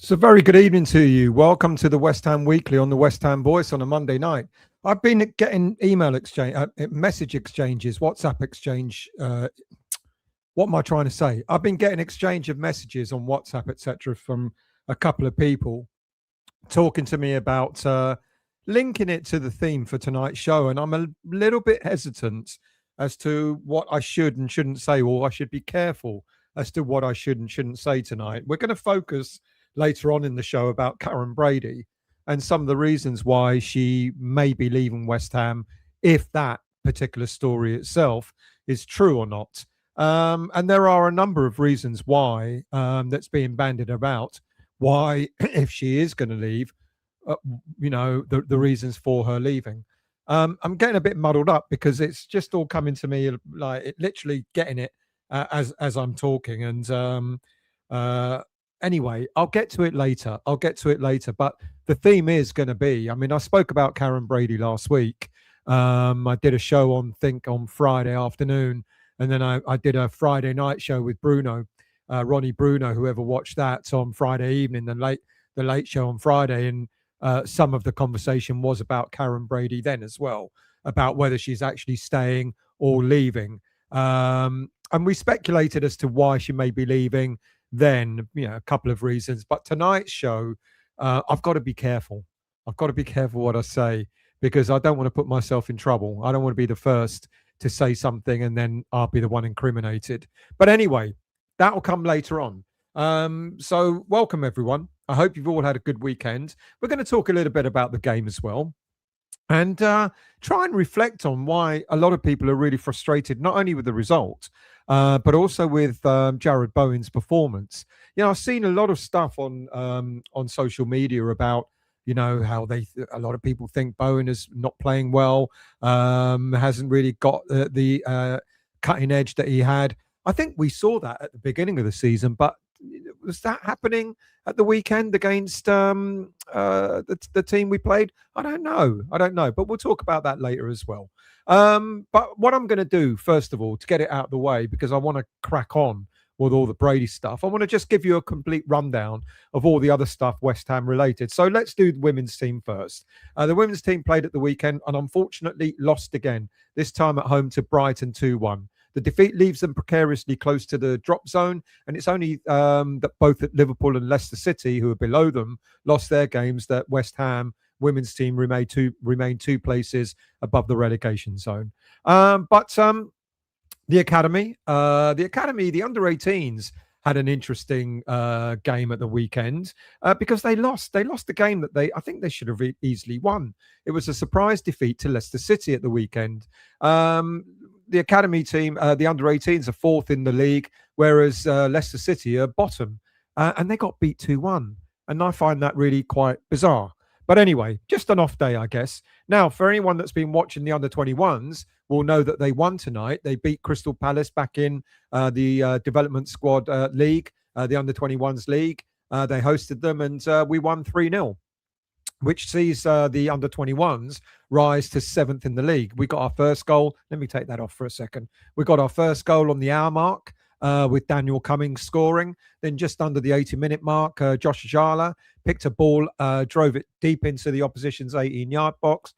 So very good evening to you. Welcome to the West Ham Weekly on the West Ham Voice on a Monday night. I've been getting email exchange, message exchanges, WhatsApp exchange. What am I trying to say? I've been getting exchange of messages on WhatsApp, etc., from a couple of people talking to me about linking it to the theme for tonight's show, and I'm a little bit hesitant as to what I should and shouldn't say, or I should be careful as to what I should and shouldn't say tonight. We're going to focus later on in the show about Karren Brady and some of the reasons why she may be leaving West Ham, if that particular story itself is true or not. And there are a number of reasons why that's being bandied about, why, if she is going to leave, the reasons for her leaving. I'm getting a bit muddled up because it's just all coming to me like it, literally getting it as I'm talking. And anyway, I'll get to it later. But the theme is going to be, I mean, I spoke about Karren Brady last week. I did a show on Friday afternoon, and then I did a Friday night show with Bruno, Ronnie Bruno, whoever watched that on Friday evening, the late show on Friday. And some of the conversation was about Karren Brady then as well, about whether she's actually staying or leaving. And we speculated as to why she may be leaving then, a couple of reasons. But tonight's show, I've got to be careful. I've got to be careful what I say, because I don't want to put myself in trouble. I don't want to be the first to say something and then I'll be the one incriminated. But anyway, that will come later on. So welcome, everyone. I hope you've all had a good weekend. We're going to talk a little bit about the game as well, and try and reflect on why a lot of people are really frustrated, not only with the result, but also with Jarrod Bowen's performance. I've seen a lot of stuff on social media about, how a lot of people think Bowen is not playing well, hasn't really got the cutting edge that he had. I think we saw that at the beginning of the season, but was that happening at the weekend against the team we played? I don't know, but we'll talk about that later as well. But what I'm going to do, first of all, to get it out of the way, because I want to crack on with all the Brady stuff, I want to just give you a complete rundown of all the other stuff West Ham related. So let's do the women's team first. The women's team played at the weekend and unfortunately lost again, this time at home to Brighton 2-1. The defeat leaves them precariously close to the drop zone, and it's only that both at Liverpool and Leicester City, who are below them, lost their games, that West Ham women's team remain two places above the relegation zone. But the academy, the under-18s had an interesting game at the weekend because they lost. They lost the game that I think they should have easily won. It was a surprise defeat to Leicester City at the weekend. The academy team, the under-18s, are fourth in the league, whereas Leicester City are bottom. And they got beat 2-1. And I find that really quite bizarre. But anyway, just an off day, I guess. Now, for anyone that's been watching the under-21s, will know that they won tonight. They beat Crystal Palace back in the development squad league, the under-21s league. They hosted them and we won 3-0. Which sees the under-21s rise to 7th in the league. We got our first goal. Let me take that off for a second. We got our first goal on the hour mark with Daniel Cummings scoring. Then just under the 80-minute mark, Josh Ajala picked a ball, drove it deep into the opposition's 18-yard box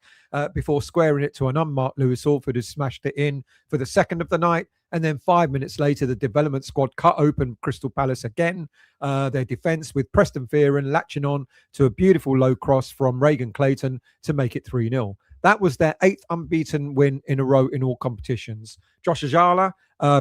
before squaring it to an unmarked Lewis Orford, who smashed it in for the second of the night. And then 5 minutes later, the development squad cut open Crystal Palace again. Their defence, with Preston Fearon latching on to a beautiful low cross from Reagan Clayton to make it 3-0. That was their 8th unbeaten win in a row in all competitions. Josh Ajala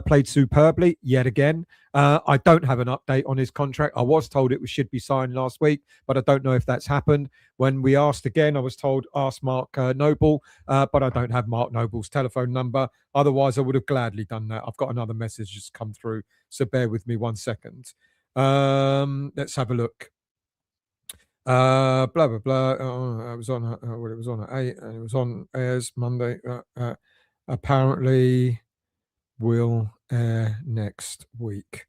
played superbly yet again. I don't have an update on his contract. I was told it should be signed last week, but I don't know if that's happened. When we asked again, I was told, ask Mark Noble, but I don't have Mark Noble's telephone number. Otherwise, I would have gladly done that. I've got another message just come through, so bear with me 1 second. Let's have a look. Blah blah blah. It was on. It was on at 8, and it was on airs Monday. Apparently, will air next week.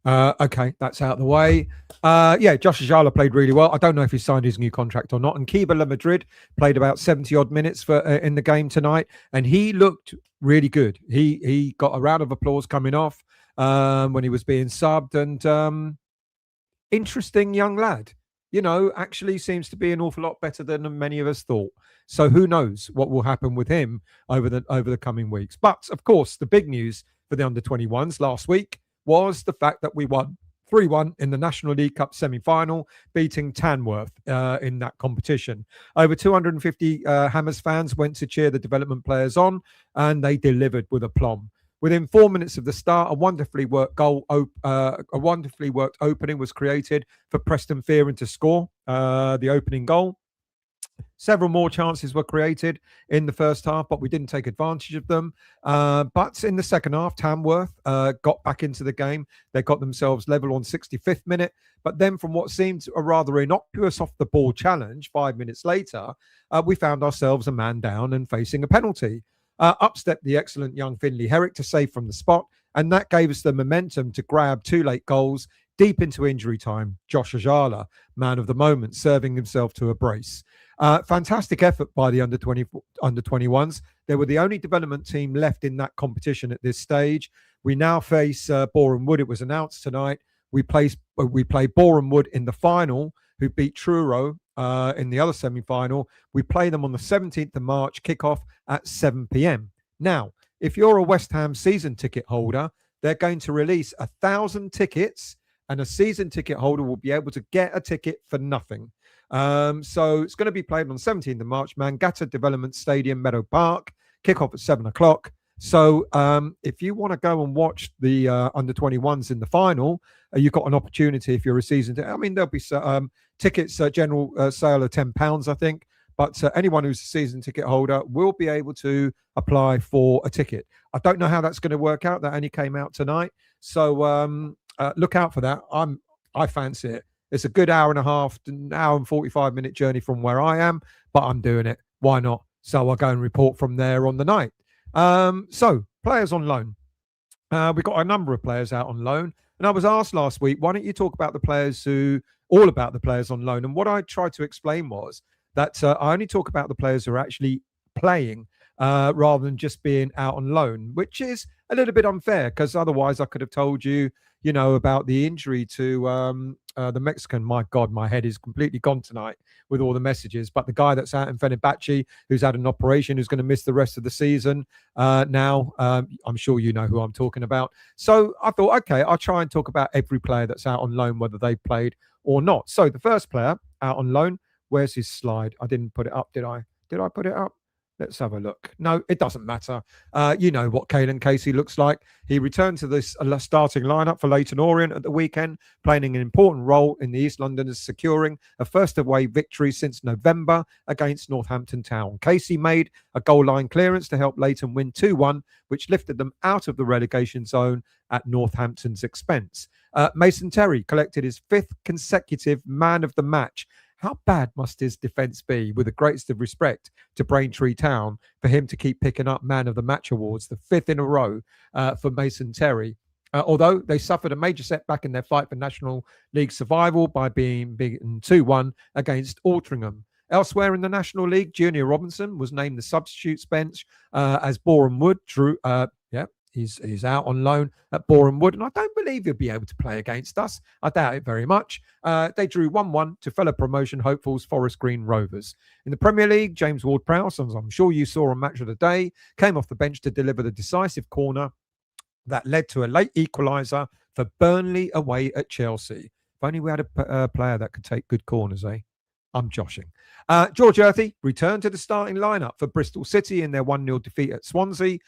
Okay, that's out of the way. Yeah, Josh Ajala played really well. I don't know if he signed his new contract or not. And Kiba La Madrid played about 70 odd minutes for in the game tonight, and he looked really good. He got a round of applause coming off when he was being subbed, and interesting young lad. Actually seems to be an awful lot better than many of us thought. So who knows what will happen with him over the coming weeks. But of course, the big news for the under-21s last week was the fact that we won 3-1 in the National League Cup semi-final, beating Tamworth in that competition. Over 250 Hammers fans went to cheer the development players on, and they delivered with aplomb. Within 4 minutes of the start, a wonderfully worked opening was created for Preston Fearon to score the opening goal. Several more chances were created in the first half, but we didn't take advantage of them. But in the second half, Tamworth got back into the game. They got themselves level on 65th minute. But then from what seemed a rather innocuous off-the-ball challenge 5 minutes later, we found ourselves a man down and facing a penalty. Up stepped the excellent young Finlay Herrick to save from the spot, and that gave us the momentum to grab 2 late goals deep into injury time. Josh Ajala, man of the moment, serving himself to a brace. Fantastic effort by the under-21s. They were the only development team left in that competition at this stage. We now face Boreham Wood. It was announced tonight. We play Boreham Wood in the final, who beat Truro in the other semi-final. We play them on the 17th of March, kickoff at 7 p.m. Now, if you're a West Ham season ticket holder, they're going to release 1,000 tickets, and a season ticket holder will be able to get a ticket for nothing. So it's going to be played on 17th of March, Mangata Development Stadium, Meadow Park, kickoff at 7 o'clock. So if you want to go and watch the under-21s in the final, you've got an opportunity if you're a season ticket. I mean, there'll be tickets, general sale of £10, I think. But anyone who's a season ticket holder will be able to apply for a ticket. I don't know how that's going to work out. That only came out tonight. So look out for that. I fancy it. It's a good hour and a half, an hour and 45-minute journey from where I am, but I'm doing it. Why not? So I'll go and report from there on the night. So players on loan. We've got a number of players out on loan. And I was asked last week, why don't you talk about all about the players on loan? And what I tried to explain was that I only talk about the players who are actually playing rather than just being out on loan, which is a little bit unfair because otherwise I could have told you, about the injury to the Mexican. My God, my head is completely gone tonight with all the messages. But the guy that's out in Fenerbahce, who's had an operation, who's going to miss the rest of the season now, I'm sure you know who I'm talking about. So I thought, okay, I'll try and talk about every player that's out on loan, whether they played or not. So the first player out on loan, where's his slide? I didn't put it up, did I? Did I put it up? Let's have a look. No, it doesn't matter. You know what Caelan Casey looks like. He returned to this starting lineup for Leyton Orient at the weekend, playing an important role in the East Londoners securing a first away victory since November against Northampton Town. Casey made a goal line clearance to help Leyton win 2-1, which lifted them out of the relegation zone at Northampton's expense. Mason Terry collected his 5th consecutive man of the match. How bad must his defence be, with the greatest of respect to Braintree Town, for him to keep picking up Man of the Match awards, the 5th in a row for Mason Terry? Although they suffered a major setback in their fight for National League survival by being beaten 2-1 against Altrincham. Elsewhere in the National League, Junior Robinson was named the substitutes bench as Boreham Wood drew. He's out on loan at Boreham Wood, and I don't believe he'll be able to play against us. I doubt it very much. They drew 1-1 to fellow promotion hopefuls Forest Green Rovers. In the Premier League, James Ward-Prowse, as I'm sure you saw on Match of the Day, came off the bench to deliver the decisive corner that led to a late equaliser for Burnley away at Chelsea. If only we had a player that could take good corners, eh? I'm joshing. George Earthy returned to the starting lineup for Bristol City in their 1-0 defeat at Swansea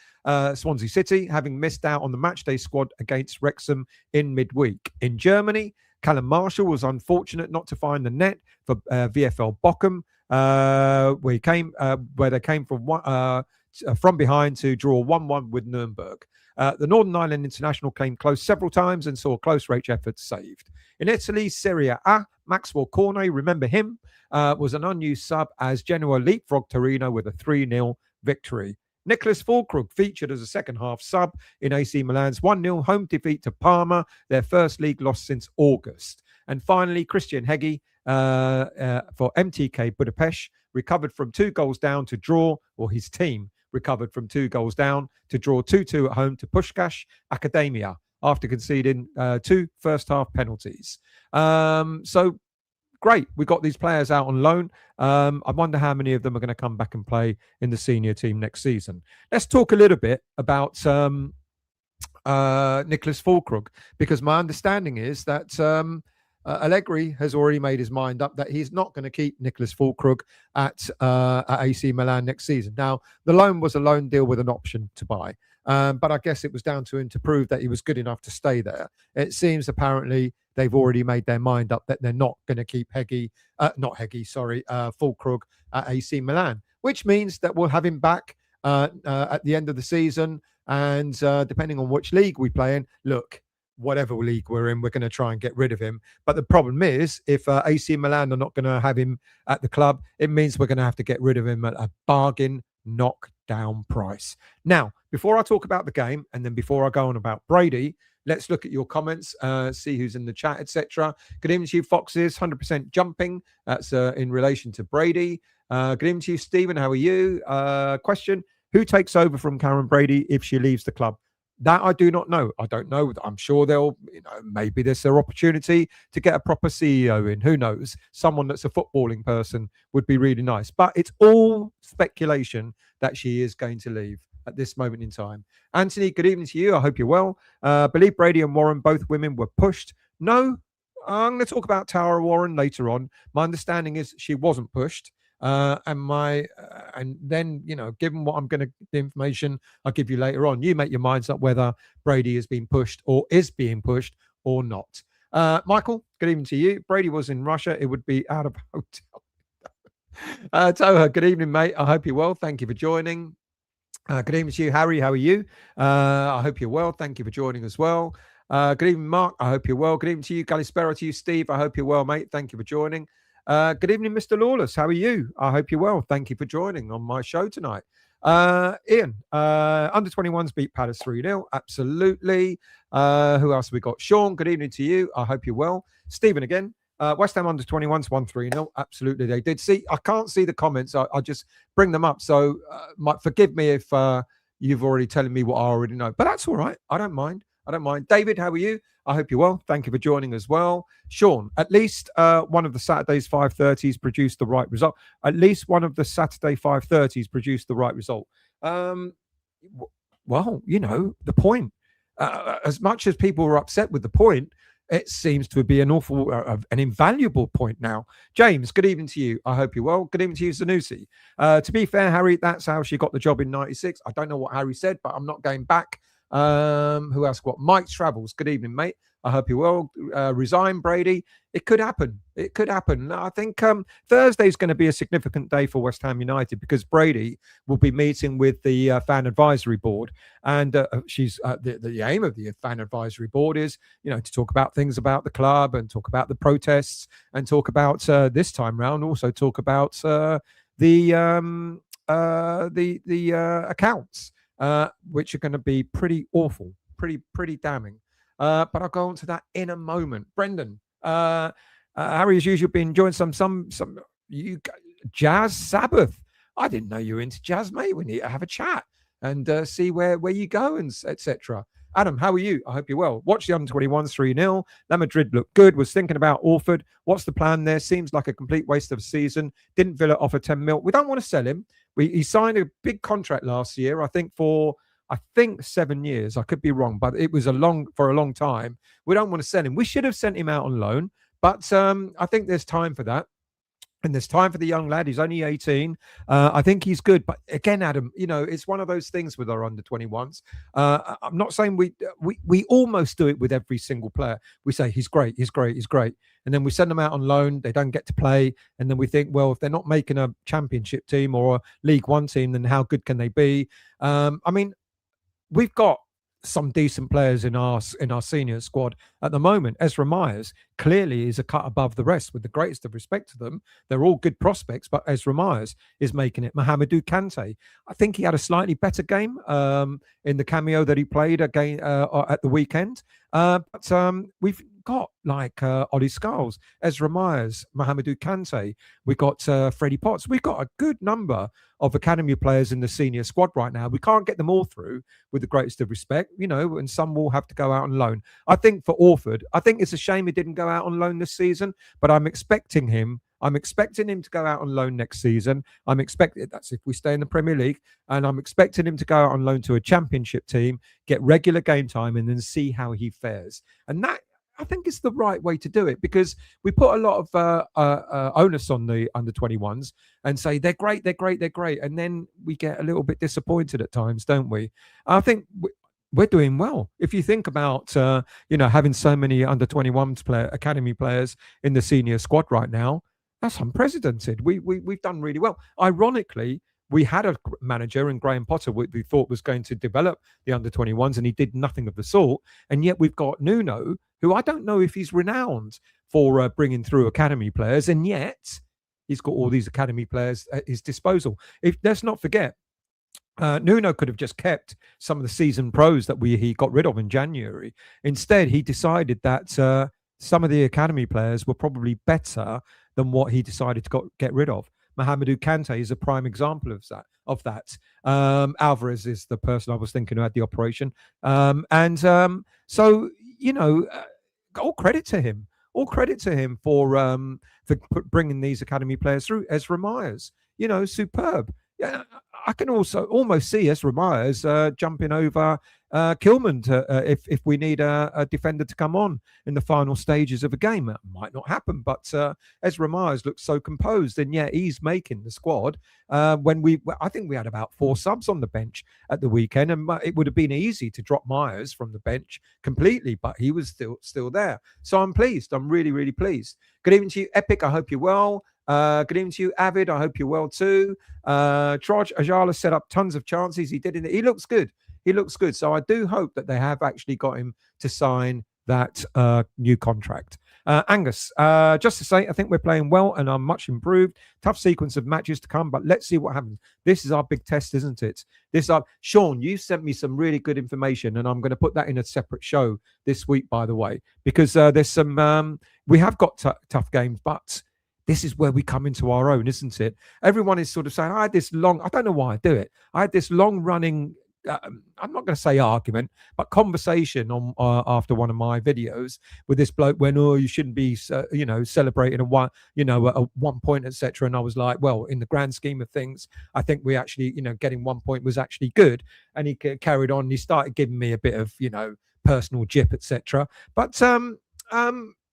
City, having missed out on the matchday squad against Wrexham in midweek. In Germany, Callum Marshall was unfortunate not to find the net for VfL Bochum, where they came from behind to draw 1-1 with Nuremberg. The Northern Ireland international came close several times and saw close-range efforts saved. In Italy, Serie A, Maxwell Cornet, remember him, was an unused sub as Genoa leapfrogged Torino with a 3-0 victory. Nicholas Fulkrug featured as a second-half sub in AC Milan's 1-0 home defeat to Parma, their first league loss since August. And finally, Christian Heggie for MTK Budapest recovered from 2 goals down to draw, or his team recovered from 2 goals down to draw 2-2 at home to Puskás Akadémia. after conceding 2 first-half penalties. So great, we got these players out on loan. I wonder how many of them are going to come back and play in the senior team next season. Let's talk a little bit about Nicholas Füllkrug, because my understanding is that Allegri has already made his mind up that he's not going to keep Nicholas Füllkrug at AC Milan next season. Now, the loan was a loan deal with an option to buy, but I guess it was down to him to prove that he was good enough to stay there. It seems apparently they've already made their mind up that they're not going to keep Füllkrug at AC Milan, which means that we'll have him back at the end of the season. And depending on which league we play in, look, whatever league we're in, we're going to try and get rid of him. But the problem is, if AC Milan are not going to have him at the club, it means we're going to have to get rid of him at a bargain knockdown price. Now, before I talk about the game, and then before I go on about Brady, let's look at your comments, see who's in the chat, etc. Good evening to you, Foxes. 100% jumping. That's in relation to Brady. Good evening to you, Stephen. How are you? Question: who takes over from Karren Brady if she leaves the club? That I do not know. I don't know. I'm sure they'll, maybe there's their opportunity to get a proper CEO in. Who knows? Someone that's a footballing person would be really nice. But it's all speculation that she is going to leave at this moment in time. Anthony, good evening to you. I hope you're well. Believe Brady and Warren, both women, were pushed. No, I'm going to talk about Tara Warren later on. My understanding is she wasn't pushed. And then, given what I'm going to, the information I'll give you later on, you make your minds up whether Brady has been pushed or is being pushed or not. Michael, good evening to you. Brady was in Russia. It would be out of hotel. Toha, good evening, mate. I hope you're well. Thank you for joining. Good evening to you, Harry. How are you? I hope you're well. Thank you for joining as well. Good evening, Mark. I hope you're well. Good evening to you, Galispero, to you, Steve. I hope you're well, mate. Thank you for joining. Good evening, Mr. Lawless. How are you? I hope you're well. Thank you for joining on my show tonight. Ian, under 21s beat Palace 3-0. Absolutely. Who else have we got? Sean, good evening to you. I hope you're well. Stephen again. West Ham under 21s won 3-0. Absolutely, they did. See, I can't see the comments. I just bring them up. So forgive me if you've already telling me what I already know. But that's all right. I don't mind. David, how are you? I hope you're well. Thank you for joining as well. Sean, at least one of the Saturday's 5:30s produced the right result. At least one of the Saturday 5:30s produced the right result. Well, the point. As much as people were upset with the point, it seems to be an invaluable point now. James, good evening to you. I hope you're well. Good evening to you, Zanussi. To be fair, Harry, that's how she got the job in 96. I don't know what Harry said, but I'm not going back. Who else got? Mike Travels. Good evening, mate. I hope you're well. Resign, Brady. It could happen. I think Thursday's going to be a significant day for West Ham United because Brady will be meeting with the fan advisory board, and she's the aim of the fan advisory board is to talk about things about the club and talk about the protests and talk about this time round also talk about the accounts. Which are going to be pretty awful, pretty damning. But I'll go on to that in a moment. Brendan, Harry, as usual, been enjoying some jazz Sabbath. I didn't know you were into jazz, mate. We need to have a chat and see where you go and etc. Adam, how are you? I hope you're well. Watch the under-21s 3-0. La Madrid looked good. Was thinking about Orford. What's the plan there? Seems like a complete waste of a season. Didn't Villa offer 10 mil? We don't want to sell him. He signed a big contract last year, I think 7 years. I could be wrong, but it was for a long time. We don't want to sell him. We should have sent him out on loan, but I think there's time for that. And there's time for the young lad. He's only 18. I think he's good. But again, Adam, it's one of those things with our under-21s. I'm not saying we almost do it with every single player. We say, he's great. And then we send them out on loan. They don't get to play. And then we think, well, if they're not making a championship team or a League One team, then how good can they be? We've got some decent players in our senior squad at the moment. Ezra Myers clearly is a cut above the rest, with the greatest of respect to them. They're all good prospects, but Ezra Myers is making it. Mohamedou Kante, I think he had a slightly better game in the cameo that he played again at the weekend. But we've got like Ollie Scholes, Ezra Myers, Mohamedou Kante. We got Freddie Potts. We've got a good number of academy players in the senior squad right now. We can't get them all through, with the greatest of respect, and some will have to go out on loan. I think for Orford, I think it's a shame he didn't go out on loan this season, but I'm expecting him to go out on loan next season. I'm expecting that's if we stay in the Premier League, and I'm expecting him to go out on loan to a championship team, get regular game time, and then see how he fares. And that, I think, is the right way to do it, because we put a lot of onus on the under-21s and say they're great, and then we get a little bit disappointed at times, don't we? I think we're doing well. If you think about having so many under-21s academy players in the senior squad right now, that's unprecedented. We've done really well. Ironically, we had a manager in Graham Potter we thought was going to develop the under-21s, and he did nothing of the sort. And yet we've got Nuno, who I don't know if he's renowned for bringing through academy players, and yet he's got all these academy players at his disposal. Let's not forget, Nuno could have just kept some of the seasoned pros that he got rid of in January. Instead, he decided that some of the academy players were probably better than what he decided to get rid of. Mohamedou Kante is a prime example of that. Alvarez is the person I was thinking who had the operation. So, all credit to him. All credit to him for bringing these academy players through. Ezra Myers, superb. Yeah, I can also almost see Ezra Myers jumping over Kilman if we need a defender to come on in the final stages of a game. That might not happen, but Ezra Myers looks so composed, and yet he's making the squad. I think we had about 4 subs on the bench at the weekend, and it would have been easy to drop Myers from the bench completely, but he was still there. So I'm pleased. I'm really, really pleased. Good evening to you, Epic. I hope you're well. Good evening to you, Avid. I hope you're well too. Troj Ajala set up tons of chances. He did. He looks good. So I do hope that they have actually got him to sign that new contract. Angus, just to say, I think we're playing well and are much improved. Tough sequence of matches to come, but let's see what happens. This is our big test, isn't it? Sean, you sent me some really good information, and I'm going to put that in a separate show this week, by the way, because there's some. We have got tough games, but this is where we come into our own, isn't it? Everyone is sort of saying, I don't know why I do it. I had this long running, I'm not going to say argument, but conversation on after one of my videos with this bloke when, you shouldn't be, celebrating a 1 point, etc. And I was like, well, in the grand scheme of things, I think we actually, getting 1 point was actually good. And he carried on. He started giving me a bit of, personal jip, etc. But,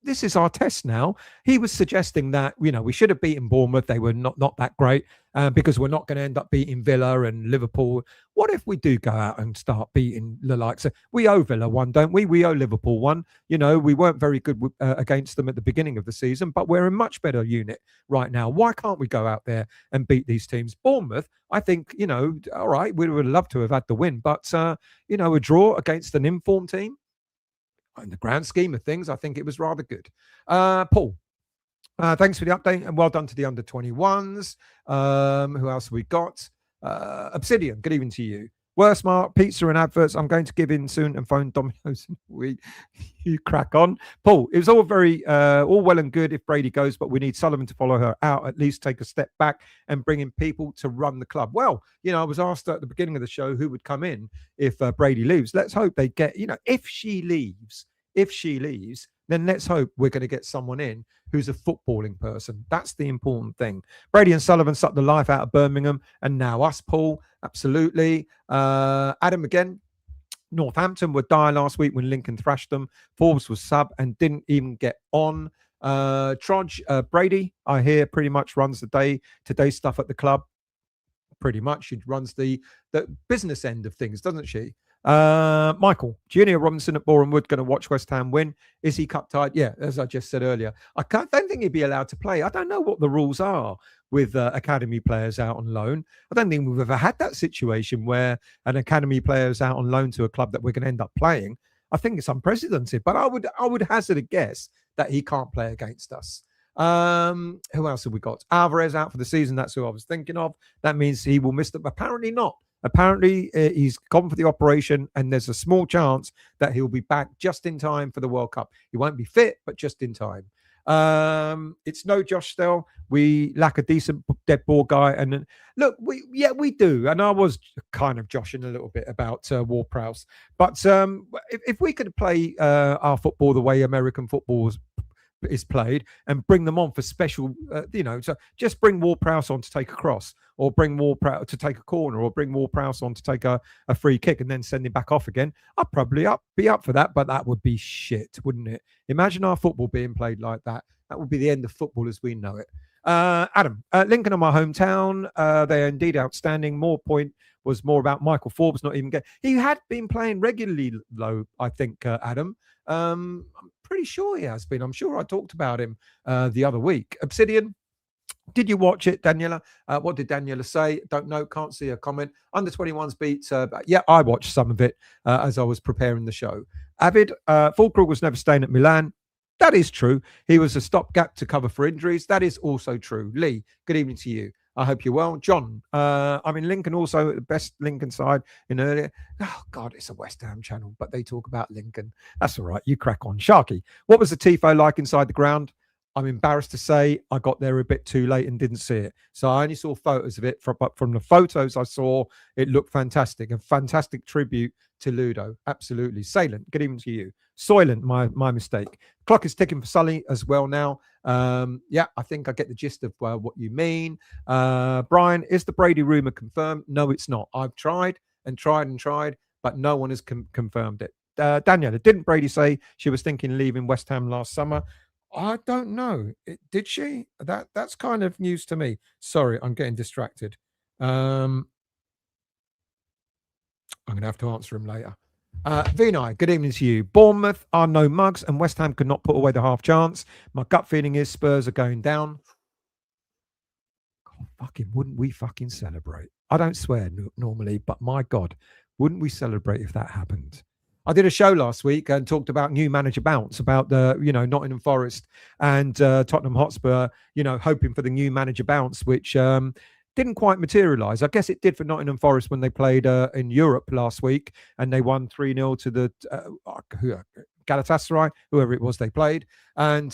this is our test now. He was suggesting that, we should have beaten Bournemouth. They were not that great because we're not going to end up beating Villa and Liverpool. What if we do go out and start beating the likes of, we owe Villa one, don't we? We owe Liverpool one. We weren't very good against them at the beginning of the season, but we're a much better unit right now. Why can't we go out there and beat these teams? Bournemouth, I think, all right, we would love to have had the win, but, a draw against an informed team, in the grand scheme of things, I think it was rather good. Paul, thanks for the update, and well done to the under-21s. Who else have we got? Obsidian, good evening to you. Worst mark, pizza and adverts. I'm going to give in soon and phone Domino's. You crack on. Paul, it was all very, all well and good if Brady goes, but we need Sullivan to follow her out, at least take a step back and bring in people to run the club. Well, I was asked at the beginning of the show who would come in if Brady leaves. Let's hope they get, if she leaves, then let's hope we're going to get someone in who's a footballing person. That's the important thing. Brady and Sullivan sucked the life out of Birmingham, and now us, Paul. Absolutely. Adam again. Northampton were dire last week when Lincoln thrashed them. Forbes was sub and didn't even get on. Brady, I hear, pretty much runs the day-to-day stuff at the club. Pretty much. She runs the business end of things, doesn't she? Michael, Junior Robinson at Boreham Wood going to watch West Ham win. Is he cup tied? Yeah, as I just said earlier. I don't think he'd be allowed to play. I don't know what the rules are with academy players out on loan. I don't think we've ever had that situation where an academy player is out on loan to a club that we're going to end up playing. I think it's unprecedented, but I would hazard a guess that he can't play against us. Who else have we got? Alvarez out for the season. That's who I was thinking of. That means he will miss them. Apparently not. Apparently, he's gone for the operation, and there's a small chance that he'll be back just in time for the World Cup. He won't be fit, but just in time. It's no Josh Stell. We lack a decent dead ball guy. And look, we do. And I was kind of joshing a little bit about Ward-Prowse. But if we could play our football the way American football is played and bring them on for special, so just bring Ward-Prowse on to take a cross, or bring Ward-Prowse to take a corner, or bring Ward-Prowse on to take a free kick and then send him back off again. I'd probably be up for that, but that would be shit, wouldn't it? Imagine our football being played like that. That would be the end of football as we know it. Adam, Lincoln are my hometown. They are indeed outstanding. More point was more about Michael Forbes not even get. He had been playing regularly, though, I think, Adam. I'm pretty sure he has been. I'm sure I talked about him the other week. Obsidian, did you watch it, Daniela? What did Daniela say? Don't know. Can't see a comment. Under 21's beats. Yeah, I watched some of it as I was preparing the show. Avid, Fulkrug was never staying at Milan. That is true. He was a stopgap to cover for injuries. That is also true. Lee, good evening to you. I hope you're well. John, I'm in Lincoln also, the best Lincoln side in earlier. Oh, God, it's a West Ham channel, but they talk about Lincoln. That's all right. You crack on. Sharky, what was the TIFO like inside the ground? I'm embarrassed to say I got there a bit too late and didn't see it. So I only saw photos of it, but from the photos I saw, it looked fantastic. A fantastic tribute to Ludo. Absolutely. Salient, good evening to you. Soylent, my mistake. Clock is ticking for Sully as well now. Yeah, I think I get the gist of what you mean. Brian, is the Brady rumour confirmed? No, it's not. I've tried, but no one has confirmed it. Daniela, didn't Brady say she was thinking leaving West Ham last summer? I don't know. Did she? That's kind of news to me. Sorry, I'm getting distracted. I'm going to have to answer him later. Vinay, good evening to you. Bournemouth are no mugs, and West Ham could not put away the half chance. My gut feeling is Spurs are going down. God, fucking, wouldn't we fucking celebrate? I don't swear normally, but my God, wouldn't we celebrate if that happened? I did a show last week and talked about new manager bounce, about the, Nottingham Forest and Tottenham Hotspur, hoping for the new manager bounce, which didn't quite materialise. I guess it did for Nottingham Forest when they played in Europe last week and they won 3-0 to the Galatasaray, whoever it was they played. And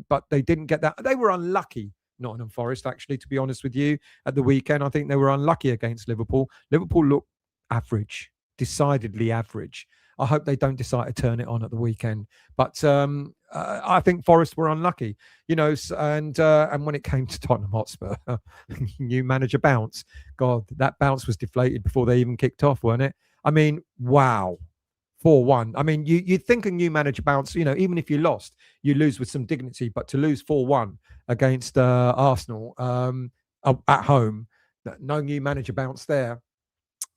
but they didn't get that. They were unlucky, Nottingham Forest, actually, to be honest with you, at the weekend. I think they were unlucky against Liverpool. Liverpool looked average, decidedly average. I hope they don't decide to turn it on at the weekend. But I think Forest were unlucky, and when it came to Tottenham Hotspur, new manager bounce. God, that bounce was deflated before they even kicked off, weren't it? I mean, wow. 4-1. I mean, you'd think a new manager bounce, even if you lost, you lose with some dignity, but to lose 4-1 against Arsenal at home, no new manager bounce there.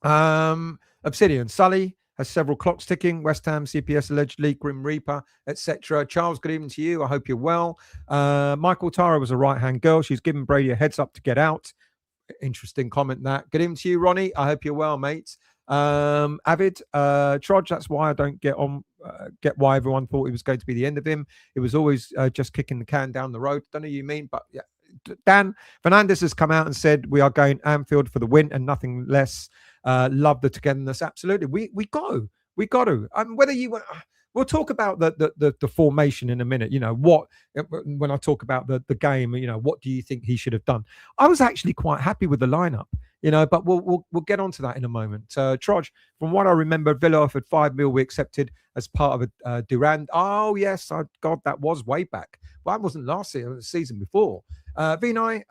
Obsidian, Sully has several clocks ticking. West Ham, CPS allegedly, Grim Reaper, etc. Charles, good evening to you. I hope you're well. Michael Tara was a right-hand girl. She's giving Brady a heads up to get out. Interesting comment that. Good evening to you, Ronnie. I hope you're well, mate. Avid, Trudge, that's why I don't get why everyone thought it was going to be the end of him. It was always just kicking the can down the road. Don't know what you mean, but yeah. Dan Fernandez has come out and said we are going Anfield for the win and nothing less. Love the togetherness. Absolutely, we got to. Whether you, we'll talk about the formation in a minute. When I talk about the game, what do you think he should have done? I was actually quite happy with the lineup, but we'll get onto that in a moment. Trudge, from what I remember, Villa offered $5 million. We accepted as part of a Durand. Oh yes, God, that was way back. Well, that wasn't last year; it was the season before. Vinay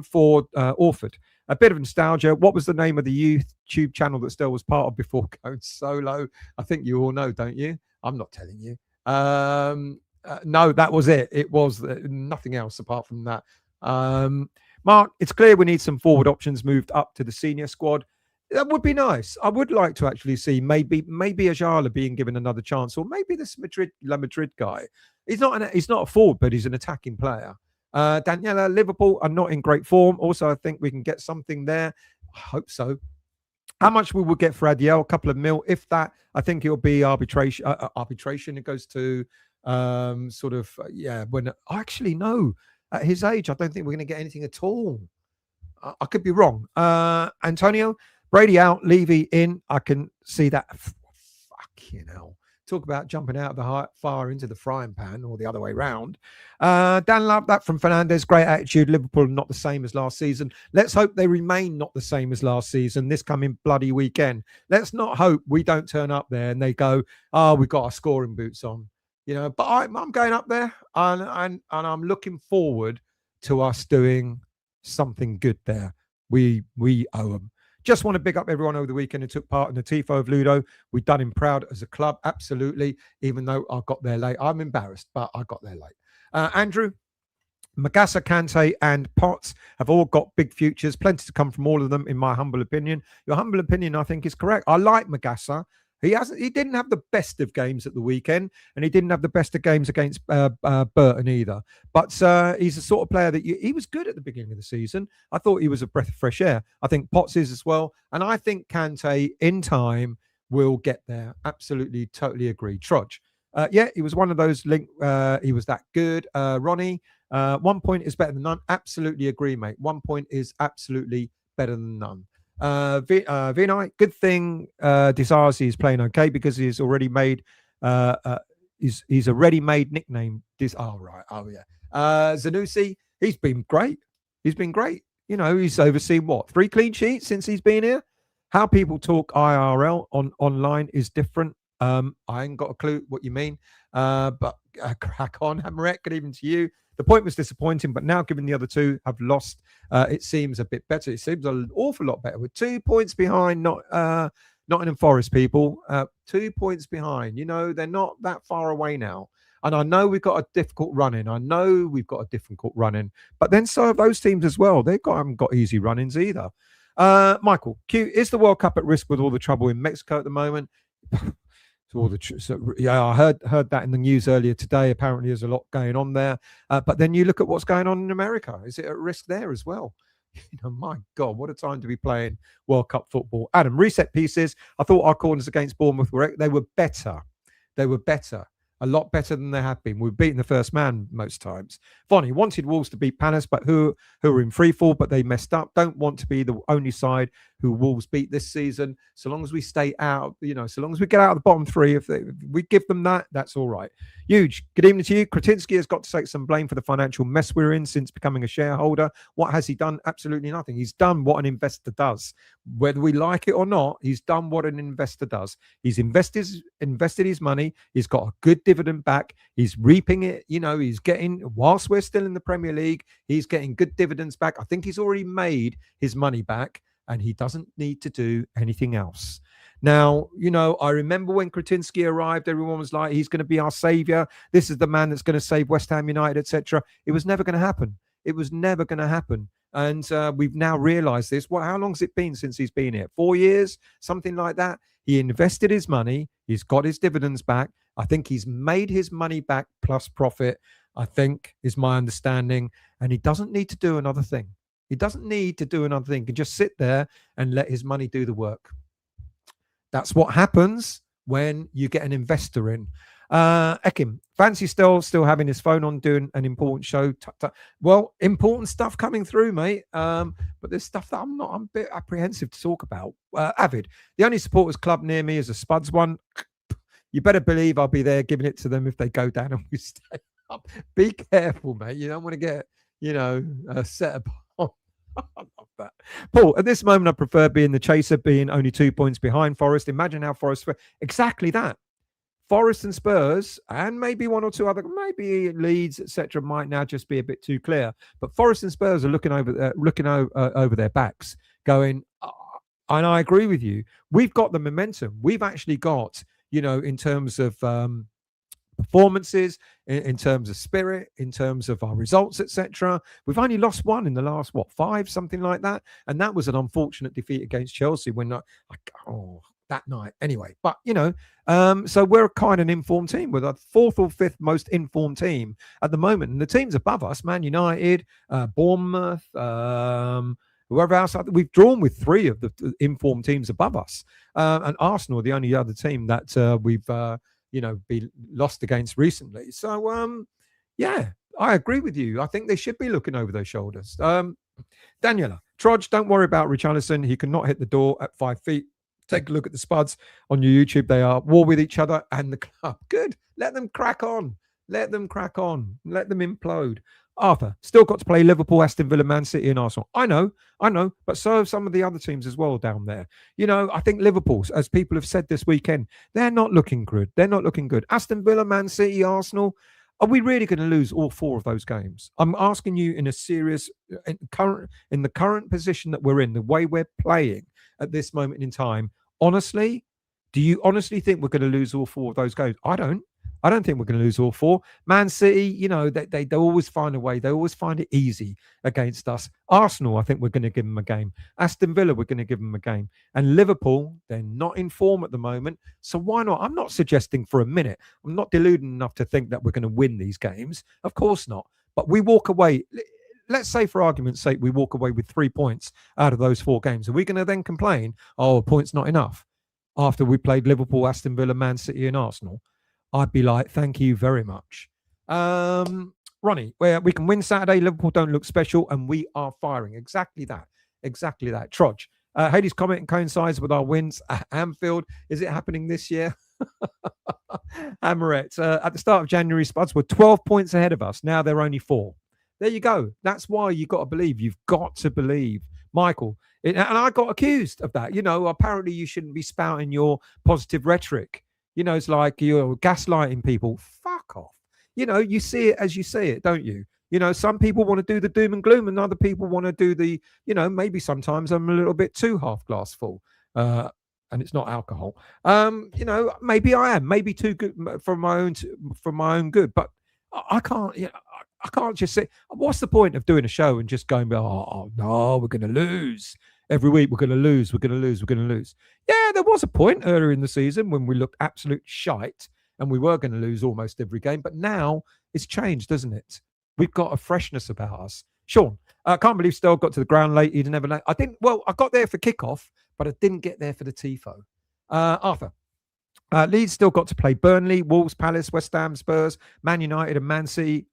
for Orford. A bit of nostalgia. What was the name of the YouTube channel that Stell was part of before going solo? I think you all know, don't you? I'm not telling you. No, that was it. It was nothing else apart from that. Mark, it's clear we need some forward options moved up to the senior squad. That would be nice. I would like to actually see maybe Ajala being given another chance, or maybe this La Madrid guy. He's not a forward, but he's an attacking player. Daniela, Liverpool are not in great form. Also, I think we can get something there. I hope so. How much we will get for Adiel? A couple of mil, if that. I think it'll be arbitration. Arbitration. It goes to when actually no. At his age, I don't think we're going to get anything at all. I could be wrong. Antonio, Brady out, Levy in. I can see that. Fucking hell. Talk about jumping out of the fire into the frying pan, or the other way round. Dan Love, that from Fernandez. Great attitude. Liverpool not the same as last season. Let's hope they remain not the same as last season this coming bloody weekend. Let's not hope we don't turn up there and they go, oh, we've got our scoring boots on. But I'm going up there and I'm looking forward to us doing something good there. We owe them. Just want to big up everyone over the weekend who took part in the Tifo of Ludo. We've done him proud as a club, absolutely, even though I got there late. I'm embarrassed, but I got there late. Andrew, Magassa, Kante, and Potts have all got big futures. Plenty to come from all of them, in my humble opinion. Your humble opinion, I think, is correct. I like Magassa. He didn't have the best of games at the weekend, and he didn't have the best of games against Burton either. But he's the sort of player that he was good at the beginning of the season. I thought he was a breath of fresh air. I think Potts is as well. And I think Kante, in time, will get there. Absolutely, totally agree. Trudge. Yeah, he was one of those he was that good. Ronnie, 1 point is better than none. Absolutely agree, mate. 1 point is absolutely better than none. Vinay, good thing Disarzi is playing okay, because he's already made he's a ready-made nickname. Zanussi, he's been great. He's overseen 3 clean sheets since he's been here. How people talk IRL online is different. I ain't got a clue what you mean, but crack on. Hammerette, good evening to you. The point was disappointing, but now given the other two have lost, it seems a bit better. It seems an awful lot better. With 2 points behind, Nottingham Forest, people. 2 points behind. They're not that far away now. And I know we've got a difficult run-in. But then so have those teams as well. Haven't got easy run-ins either. Michael, Q, is the World Cup at risk with all the trouble in Mexico at the moment? I heard that in the news earlier today. Apparently there's a lot going on there, but then you look at what's going on in America. Is it at risk there as well? My God, what a time to be playing World Cup football. Adam, reset pieces. I thought our corners against Bournemouth were better. A lot better than they have been. We've beaten the first man most times. Vonnie wanted Wolves to beat Palace, but who are in free fall, but they messed up. Don't want to be the only side who Wolves beat this season. So long as we stay out, so long as we get out of the bottom 3, if we give them that, that's all right. Huge. Good evening to you. Kretinsky has got to take some blame for the financial mess we're in since becoming a shareholder. What has he done? Absolutely nothing. He's done what an investor does. Whether we like it or not, he's done what an investor does. He's invested his money. He's got a good dividend back. He's reaping it. He's getting, whilst we're still in the Premier League, he's getting good dividends back. I think he's already made his money back, and he doesn't need to do anything else. Now, I remember when Kretinsky arrived, everyone was like, he's going to be our savior. This is the man that's going to save West Ham United, etc. It was never going to happen. And we've now realized this. How long has it been since he's been here? 4 years? Something like that. He invested his money. He's got his dividends back. I think he's made his money back plus profit, I think, is my understanding. And he doesn't need to do another thing. He can just sit there and let his money do the work. That's what happens when you get an investor in. Ekim, fancy still having his phone on doing an important show. Well, important stuff coming through, mate. But there's stuff that I'm a bit apprehensive to talk about. Avid, the only supporters club near me is a Spuds one. You better believe I'll be there giving it to them if they go down and we stay up. Be careful, mate. You don't want to get, set apart. I love that. Paul, at this moment, I prefer being the chaser, being only 2 points behind Forest. Imagine how Forest... Exactly that. Forest and Spurs, and maybe one or two other, maybe Leeds, etc., might now just be a bit too clear. But Forest and Spurs are looking over their backs, going, and I agree with you. We've got the momentum. We've actually got, in terms of performances, in terms of spirit, in terms of our results, etc. We've only lost one in the last 5, something like that, and that was an unfortunate defeat against Chelsea when that night. Anyway, but so we're kind of an informed team. We're the 4th or 5th most informed team at the moment, and the teams above us, Man United, Bournemouth, whoever else. We've drawn with 3 of the informed teams above us, and Arsenal are the only other team that we've be lost against recently. So, yeah, I agree with you. I think they should be looking over their shoulders. Daniela, Trudge, don't worry about Richarlison. He cannot hit the door at 5 feet. Take a look at the spuds on your YouTube. They are war with each other and the club. Good. Let them crack on. Let them crack on. Let them implode. Arthur, still got to play Liverpool, Aston Villa, Man City, and Arsenal. I know, but so have some of the other teams as well down there. You know, I think Liverpool's, as people have said this weekend, they're not looking good. They're not looking good. Aston Villa, Man City, Arsenal, are we really going to lose all 4 of those games? I'm asking you in a serious, in the current position that we're in, the way we're playing at this moment in time, honestly, do you honestly think we're going to lose all 4 of those games? I don't. I don't think we're going to lose all 4. Man City, you know, they always find a way. They always find it easy against us. Arsenal, I think we're going to give them a game. Aston Villa, we're going to give them a game. And Liverpool, they're not in form at the moment. So why not? I'm not suggesting for a minute. I'm not deluded enough to think that we're going to win these games. Of course not. But we walk away. Let's say, for argument's sake, we walk away with 3 points out of those 4 games. Are we going to then complain, oh, a point's not enough? After we played Liverpool, Aston Villa, Man City and Arsenal, I'd be like, thank you very much. Ronnie, where we can win Saturday, Liverpool don't look special, and we are firing. Exactly that. Exactly that. Trudge. Hades' comment coincides with our wins at Anfield. Is it happening this year? Amaret, at the start of January, Spuds were 12 points ahead of us. Now they're only 4. There you go. That's why you've got to believe. You've got to believe. Michael, and I got accused of that. You know, apparently you shouldn't be spouting your positive rhetoric. You know, it's like you're gaslighting people. Fuck off. You know, you see it as you see it, don't you? You know, some people want to do the doom and gloom and other people want to do the, you know, maybe sometimes I'm a little bit too half glass full. And it's not alcohol. You know, maybe I am, maybe too good for my own good. But I can't, you know, I can't just say, what's the point of doing a show and just going, oh no, we're going to lose. Every week we're going to lose, we're going to lose, we're going to lose. Yeah, there was a point earlier in the season when we looked absolute shite and we were going to lose almost every game. But now it's changed, doesn't it? We've got a freshness about us. Sean, I can't believe Stoll got to the ground late. He'd never. I got there for kickoff, but I didn't get there for the TIFO. Arthur. Leeds still got to play Burnley, Wolves, Palace, West Ham, Spurs, Man United and Man City.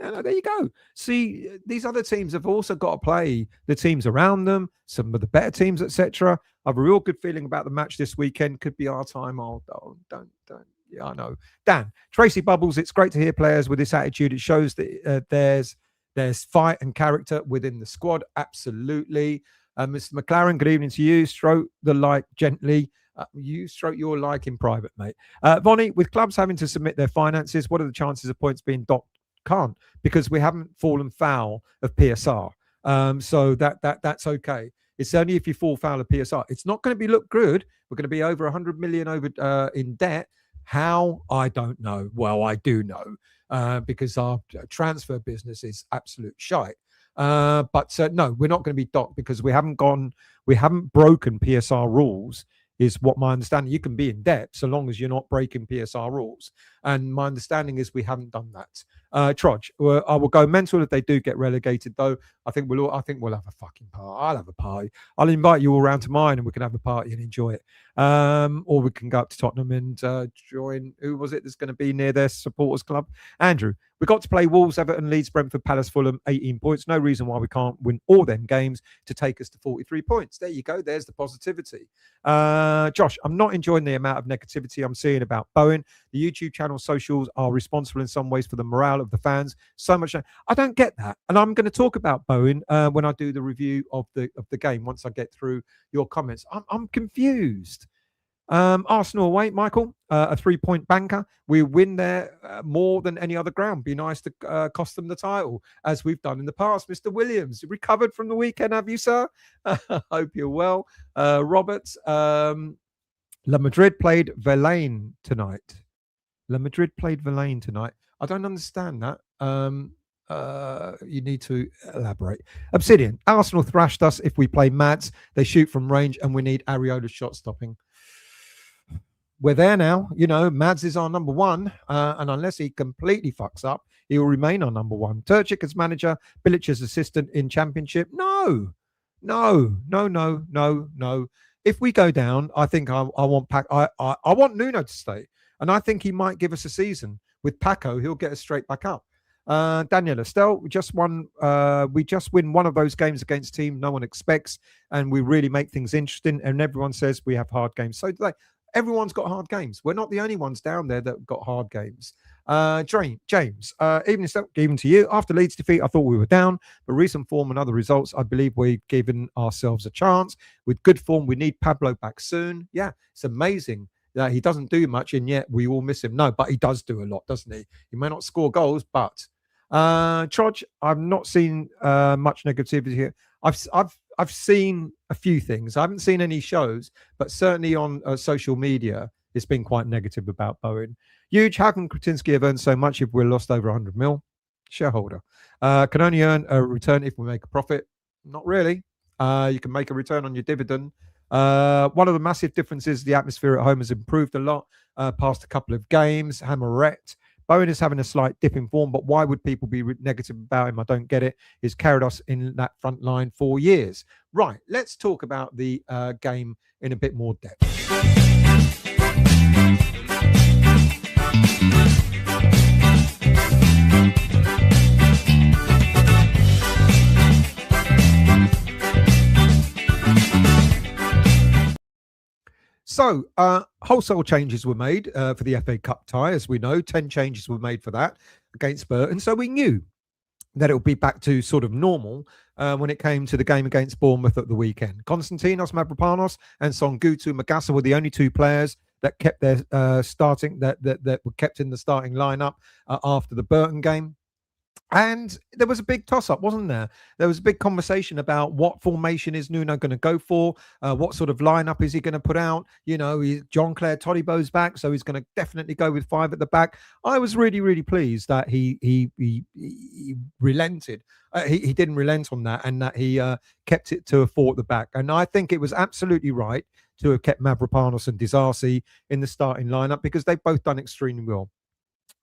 There you go. See, these other teams have also got to play the teams around them, some of the better teams, etc. I have a real good feeling about the match this weekend. Could be our time. Don't. Yeah, I know. Dan, Tracy Bubbles, it's great to hear players with this attitude. It shows that there's fight and character within the squad. Absolutely. Mr. McLaren, good evening to you. Stroke the like gently. You stroke your like in private, mate. Vonnie, with clubs having to submit their finances, what are the chances of points being docked? Can't, because we haven't fallen foul of PSR. So that's okay. It's only if you fall foul of PSR. It's not going to look good. We're going to be over 100 million over in debt. How? I don't know. Well, I do know because our transfer business is absolute shite. But no, we're not going to be docked because we haven't broken PSR rules. Is what my understanding. You can be in debt so long as you're not breaking PSR rules. And my understanding is we haven't done that. Trudge, I will go mental if they do get relegated, though. I think we'll have a fucking party. I'll have a party. I'll invite you all around to mine and we can have a party and enjoy it. Or we can go up to Tottenham and join, who was it that's going to be near their supporters club? Andrew, we got to play Wolves, Everton, Leeds, Brentford, Palace, Fulham, 18 points. No reason why we can't win all them games to take us to 43 points. There you go. There's the positivity. Josh, I'm not enjoying the amount of negativity I'm seeing about Bowen. The YouTube channel socials are responsible in some ways for the morale of the fans. So much. I don't get that. And I'm going to talk about Bowen when I do the review of the game once I get through your comments. I'm confused. Arsenal away, Michael, a 3-point banker. We win there more than any other ground. Be nice to cost them the title, as we've done in the past. Mr. Williams, recovered from the weekend, have you, sir? Hope you're well. Roberts, La Madrid played Verlaine tonight. La Madrid played Verlaine tonight. I don't understand that. You need to elaborate. Obsidian, Arsenal thrashed us if we play Mads. They shoot from range and we need Areola's shot stopping. We're there now. You know, Mads is our number one. And unless he completely fucks up, he will remain our number one. Turchik as manager, Bilic as assistant in championship. No. If we go down, I think I want I want Nuno to stay. And I think he might give us a season. With Paco, he'll get us straight back up. Daniel Estelle, we just won. We just win one of those games against a team no one expects, and we really make things interesting. And everyone says we have hard games. So do they. Everyone's got hard games. We're not the only ones down there that got hard games. James, even to you. After Leeds defeat, I thought we were down, but recent form and other results, I believe we've given ourselves a chance. With good form, we need Pablo back soon. Yeah, it's amazing that he doesn't do much, and yet we all miss him. No, but he does do a lot, doesn't he? He may not score goals, but Trudge, I've not seen much negativity here. I've seen a few things. I haven't seen any shows, but certainly on social media, it's been quite negative about Bowen. Huge. How can Kretinsky have earned so much if we're lost over 100 mil? Shareholder. Can only earn a return if we make a profit. Not really. You can make a return on your dividend. One of the massive differences, the atmosphere at home has improved a lot past a couple of games. Hammerette. Bowen is having a slight dip in form, but why would people be negative about him? I don't get it. He's carried us in that front line for years. Right, let's talk about the game in a bit more depth. So, wholesale changes were made for the FA Cup tie, as we know. 10 changes were made for that against Burton. So we knew that it would be back to sort of normal when it came to the game against Bournemouth at the weekend. Konstantinos Mavropanos and Songutu Magasa were the only two players that kept their starting that were kept in the starting lineup after the Burton game. And there was a big toss-up, wasn't there? There was a big conversation about what formation is Nuno going to go for, what sort of lineup is he going to put out. You know, Jean-Claire Todibo's back, so he's going to definitely go with 5 at the back. I was really, really pleased that he relented. He didn't relent on that, and that he kept it to a 4 at the back. And I think it was absolutely right to have kept Mavropanos and Disasi in the starting lineup because they've both done extremely well.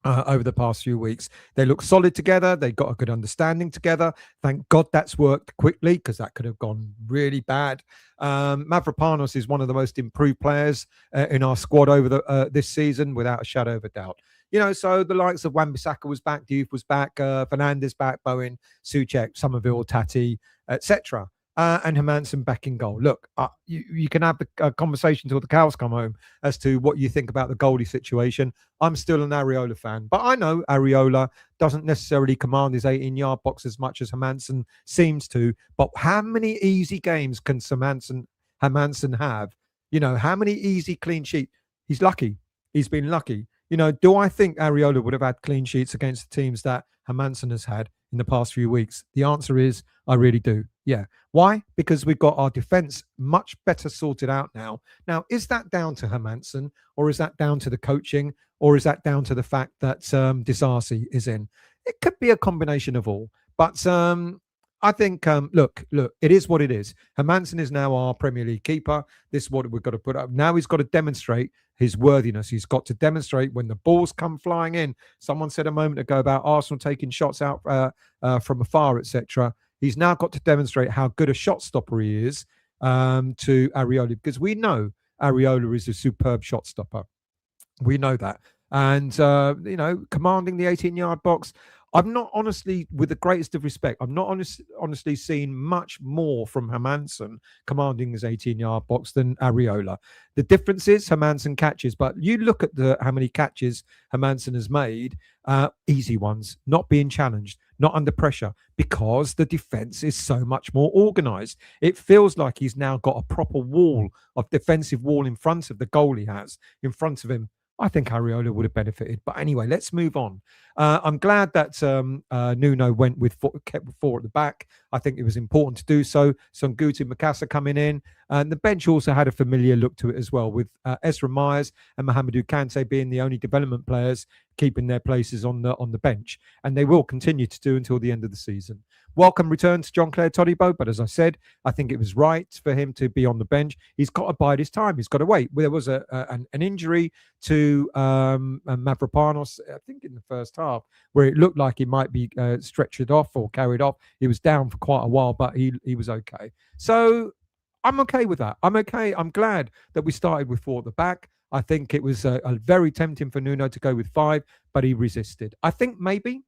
Over the past few weeks, they look solid together. They got a good understanding together. Thank God that's worked quickly because that could have gone really bad. Mavropanos is one of the most improved players in our squad over this season, without a shadow of a doubt. You know, so the likes of Wan-Bissaka was back, Diouf was back, Fernandes back, Bowen, Souček, Somerville, Tati, etc. And Hermansen back in goal. Look, you can have the conversation till the cows come home as to what you think about the goalie situation. I'm still an Areola fan, but I know Areola doesn't necessarily command his 18-yard box as much as Hermansen seems to. But how many easy games can Hermansen have? You know, how many easy clean sheets? He's lucky. He's been lucky. You know, do I think Areola would have had clean sheets against the teams that Hermansen has had in the past few weeks? The answer is I really do. Yeah. Why? Because we've got our defense much better sorted out now. Now, is that down to Hermansen, or is that down to the coaching, or is that down to the fact that Disasi is in? It could be a combination of all. But I think, look, it is what it is. Hermansen is now our Premier League keeper. This is what we've got to put up. Now he's got to demonstrate his worthiness. He's got to demonstrate when the balls come flying in. Someone said a moment ago about Arsenal taking shots out from afar, etc. He's now got to demonstrate how good a shot stopper he is to Areola, because we know Areola is a superb shot stopper. We know that. And, you know, commanding the 18-yard box, I'm not honestly, with the greatest of respect, I'm not honestly seen much more from Hermansen commanding his 18-yard box than Areola. The difference is Hermansen catches, but you look at how many catches Hermansen has made, easy ones, not being challenged, not under pressure, because the defense is so much more organized. It feels like he's now got a proper wall of defensive wall in front of the goal he has in front of him. I think Areola would have benefited. But anyway, let's move on. I'm glad that Nuno kept 4 at the back. I think it was important to do so. Songutu Makasa coming in. And the bench also had a familiar look to it as well, with Ezra Myers and Mohamedou Kante being the only development players keeping their places on the bench. And they will continue to do until the end of the season. Welcome return to Jean-Claire Todibo, but as I said, I think it was right for him to be on the bench. He's got to bide his time. He's got to wait. There was an injury to Mavropanos, I think in the first half, where it looked like he might be stretchered off or carried off. He was down for quite a while, but he was okay. So I'm okay with that. I'm okay. I'm glad that we started with 4 at the back. I think it was very tempting for Nuno to go with 5, but he resisted. I think maybe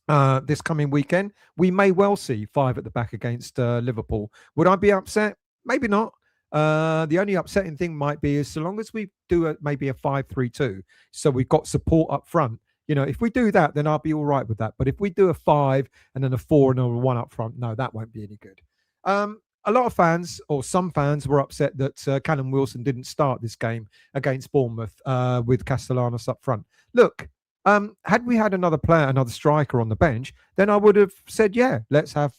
this coming weekend, we may well see 5 at the back against Liverpool. Would I be upset? Maybe not. The only upsetting thing might be is so long as we do maybe a 5-3-2, so we've got support up front. If we do that, then I'll be all right with that. But if we do a 5 and then a 4 and a 1 up front, no, that won't be any good. A lot of fans, or some fans, were upset that Callum Wilson didn't start this game against Bournemouth with Castellanos up front. Look, had we had another player, another striker on the bench, then I would have said, yeah, let's have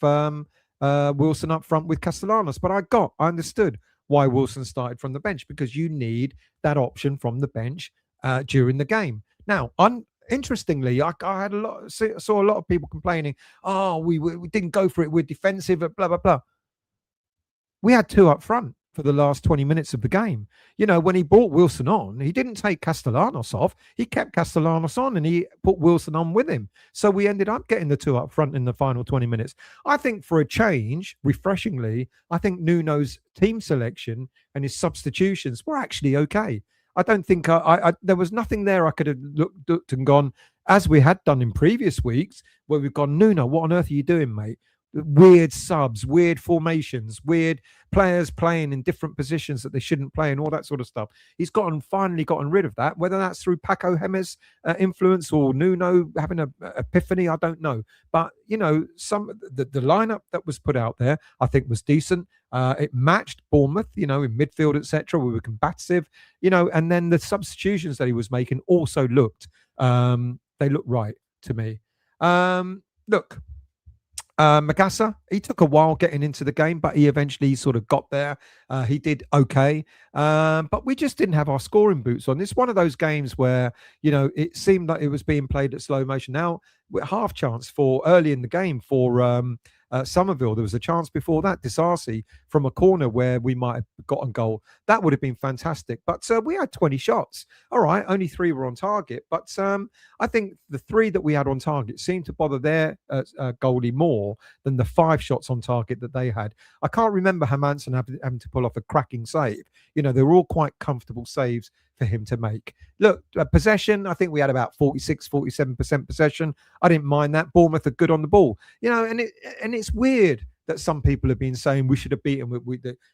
Wilson up front with Castellanos. But I understood why Wilson started from the bench, because you need that option from the bench during the game. Now, interestingly, I had saw a lot of people complaining, oh, we didn't go for it, we're defensive, blah, blah, blah. We had 2 up front for the last 20 minutes of the game. When he brought Wilson on, he didn't take Castellanos off. He kept Castellanos on and he put Wilson on with him. So we ended up getting the 2 up front in the final 20 minutes. I think for a change, refreshingly, I think Nuno's team selection and his substitutions were actually okay. I don't think there was nothing there I could have looked and gone, as we had done in previous weeks, where we've gone, Nuno, what on earth are you doing, mate? Weird subs, weird formations, weird players playing in different positions that they shouldn't play, and all that sort of stuff. He's finally gotten rid of that. Whether that's through Paco Gemes' influence or Nuno having an epiphany, I don't know. But some the lineup that was put out there, I think, was decent. It matched Bournemouth, in midfield, etc. We were combative, and then the substitutions that he was making also looked right to me. Look. Magassa, he took a while getting into the game, but he eventually sort of got there. He did okay, but we just didn't have our scoring boots on. It's one of those games where, it seemed like it was being played at slow motion. Now, half chance for early in the game for Somerville. There was a chance before that, Disarcy, from a corner where we might have gotten goal. That would have been fantastic. But we had 20 shots. All right, only 3 were on target. But I think the 3 that we had on target seemed to bother their goalie more than the 5 shots on target that they had. I can't remember Hermansen having to pull off a cracking save. They were all quite comfortable saves for him to make. Look, possession, I think we had about 46-47% possession. I didn't mind that. Bournemouth are good on the ball. And it's weird that some people have been saying we should have beaten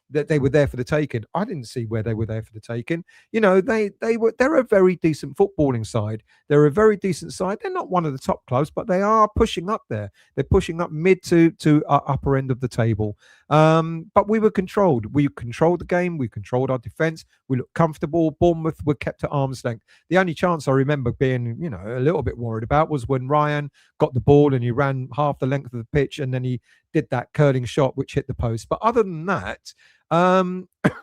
that they were there for the taking. I didn't see where they were there for the taking. They're a very decent footballing side. They're a very decent side. They're not one of the top clubs, but they are pushing up there. They're pushing up mid to upper end of the table. But we were controlled. We controlled the game. We controlled our defence. We looked comfortable. Bournemouth were kept at arm's length. The only chance I remember being, a little bit worried about was when Ryan got the ball and he ran half the length of the pitch and then he did that curling shot which hit the post. But other than that,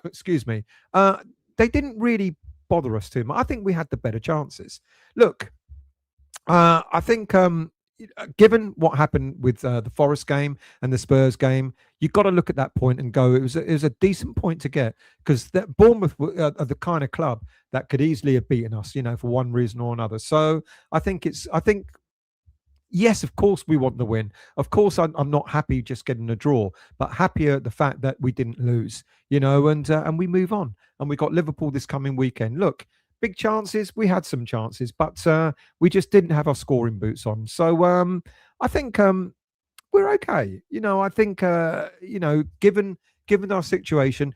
excuse me, they didn't really bother us too much. I think we had the better chances. Look, I think given what happened with the Forest game and the Spurs game, you've got to look at that point and go, it was a decent point to get, because Bournemouth are the kind of club that could easily have beaten us, for one reason or another. So I think yes, of course we want the win. Of course, I'm not happy just getting a draw, but happier at the fact that we didn't lose, and we move on. And we got Liverpool this coming weekend. Look, big chances. We had some chances, but we just didn't have our scoring boots on. So I think we're okay. I think given our situation,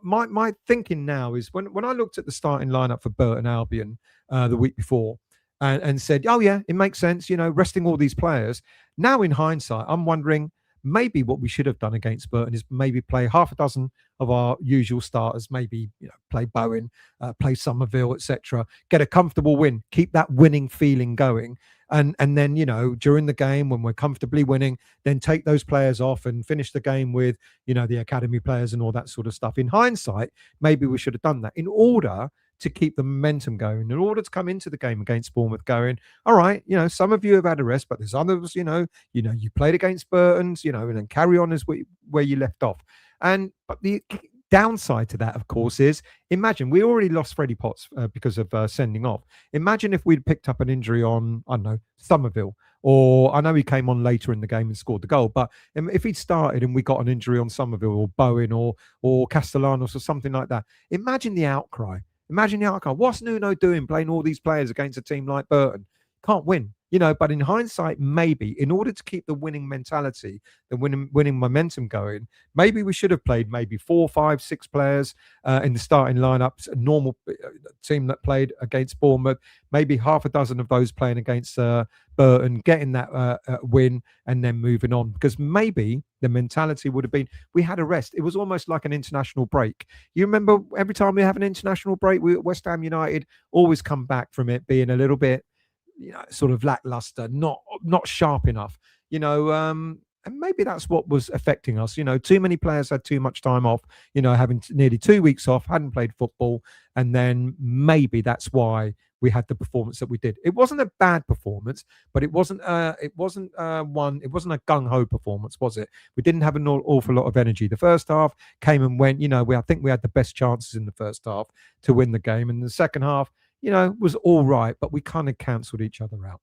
my thinking now is when I looked at the starting lineup for Burton Albion the week before. And said, oh, yeah, it makes sense, resting all these players. Now, in hindsight, I'm wondering maybe what we should have done against Burton is maybe play half a dozen of our usual starters, maybe play Bowen, play Somerville, etc. Get a comfortable win, keep that winning feeling going. And then, during the game when we're comfortably winning, then take those players off and finish the game with, the academy players and all that sort of stuff. In hindsight, maybe we should have done that in order to keep the momentum going, in order to come into the game against Bournemouth going, all right, some of you have had a rest, but there's others, you played against Burton's, and then carry on as where you left off. But the downside to that, of course, is imagine we already lost Freddie Potts because of sending off. Imagine if we'd picked up an injury on, I don't know, Somerville, or I know he came on later in the game and scored the goal, but if he'd started and we got an injury on Somerville or Bowen or Castellanos or something like that, imagine the outcry. Imagine the outcome. What's Nuno doing playing all these players against a team like Burton? Can't win. But in hindsight, maybe in order to keep the winning mentality, the winning momentum going, maybe we should have played maybe 4, 5, 6 players in the starting lineups, a normal team that played against Bournemouth, maybe half a dozen of those playing against Burton, getting that win and then moving on. Because maybe the mentality would have been, we had a rest. It was almost like an international break. You remember every time we have an international break, we at West Ham United always come back from it being a little bit, sort of lackluster, not sharp enough, and maybe that's what was affecting us. Too many players had too much time off, having nearly 2 weeks off, hadn't played football, and then maybe that's why we had the performance that we did. It wasn't a bad performance, but it wasn't a gung ho performance, was it? We didn't have an awful lot of energy. The first half came and went. I think we had the best chances in the first half to win the game, and the second half, was all right, but we kind of cancelled each other out.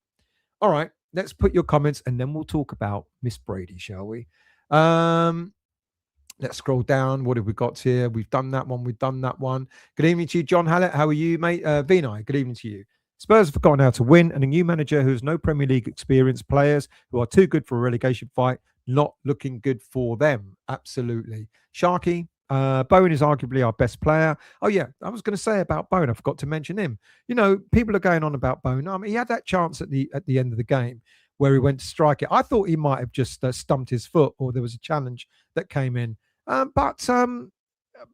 All right, let's put your comments and then we'll talk about Miss Brady, shall we? Let's scroll down. What have we got here? We've done that one. Good evening to you, John Hallett. How are you, mate? Vinay, good evening to you. Spurs have forgotten how to win, and a new manager who has no Premier League experience, players who are too good for a relegation fight, not looking good for them. Absolutely. Sharky, Bowen is arguably our best player. Oh, yeah, I was going to say about Bowen. I forgot to mention him. People are going on about Bowen. I mean, he had that chance at the end of the game where he went to strike it. I thought he might have just stumped his foot, or there was a challenge that came in. But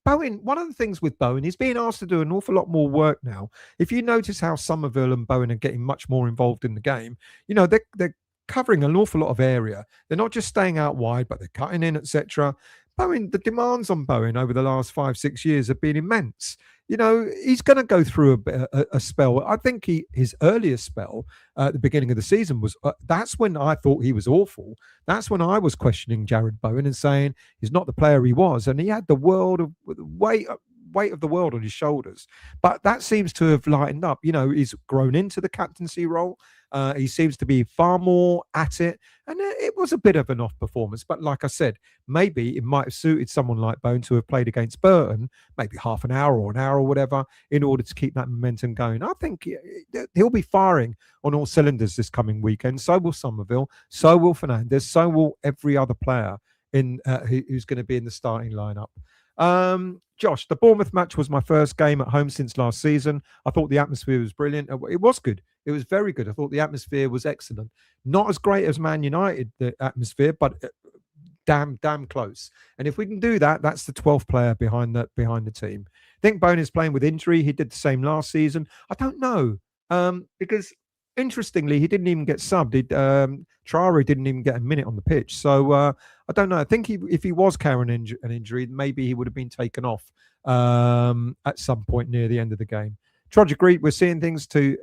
Bowen, one of the things with Bowen, he's being asked to do an awful lot more work now. If you notice how Somerville and Bowen are getting much more involved in the game, they're covering an awful lot of area. They're not just staying out wide, but they're cutting in, etc. Bowen, the demands on Bowen over the last 5, 6 years have been immense. He's going to go through a spell. I think his earliest spell at the beginning of the season was, that's when I thought he was awful. That's when I was questioning Jared Bowen and saying he's not the player he was. And he had the weight of the world on his shoulders. But that seems to have lightened up. He's grown into the captaincy role. He seems to be far more at it. And it was a bit of an off performance. But like I said, maybe it might have suited someone like Bone to have played against Burton, maybe half an hour or an hour or whatever, in order to keep that momentum going. I think he'll be firing on all cylinders this coming weekend. So will Somerville. So will Fernandes. So will every other player who's going to be in the starting lineup. Josh, the Bournemouth match was my first game at home since last season. I thought the atmosphere was brilliant. It was good. It was very good. I thought the atmosphere was excellent. Not as great as Man United, the atmosphere, but damn close. And if we can do that, that's the 12th player behind the team. I think Bone is playing with injury. He did the same last season. I don't know, because interestingly, he didn't even get subbed. Traore didn't even get a minute on the pitch. So I don't know. I think if he was carrying an injury, maybe he would have been taken off at some point near the end of the game. Trudge agreed. We're seeing things to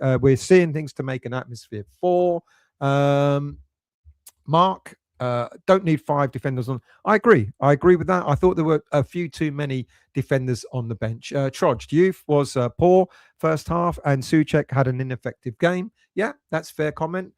make an atmosphere for. Mark, don't need 5 defenders on. I agree with that. I thought there were a few too many defenders on the bench. Trudge, youth was poor first half, and Souček had an ineffective game. Yeah, that's fair comment.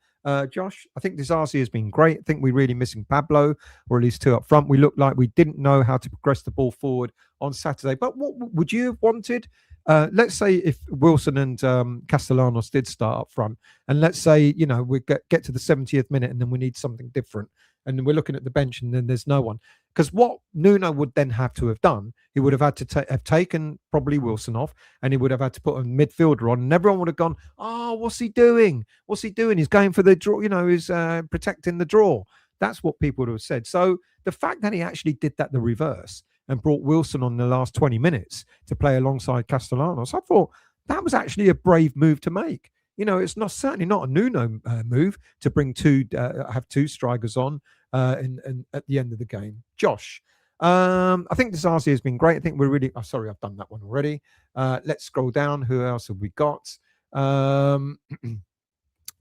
Josh, I think Disasi has been great. I think we're really missing Pablo, or at least 2 up front. We looked like we didn't know how to progress the ball forward on Saturday. But what would you have wanted? Let's say if Wilson and Castellanos did start up front, and let's say, we get to the 70th minute and then we need something different, and then we're looking at the bench and then there's no one. Because what Nuno would then have to have done, he would have had to have taken probably Wilson off, and he would have had to put a midfielder on, and everyone would have gone, oh, what's he doing? He's going for the draw, he's protecting the draw. That's what people would have said. So the fact that he actually did that the reverse and brought Wilson on the last 20 minutes to play alongside Castellanos, I thought that was actually a brave move to make. It's certainly not a Nuno move to bring have 2 strikers on and at the end of the game. Josh, I think Disasi has been great. I think we're really. Oh, sorry, I've done that one already. Let's scroll down. Who else have we got?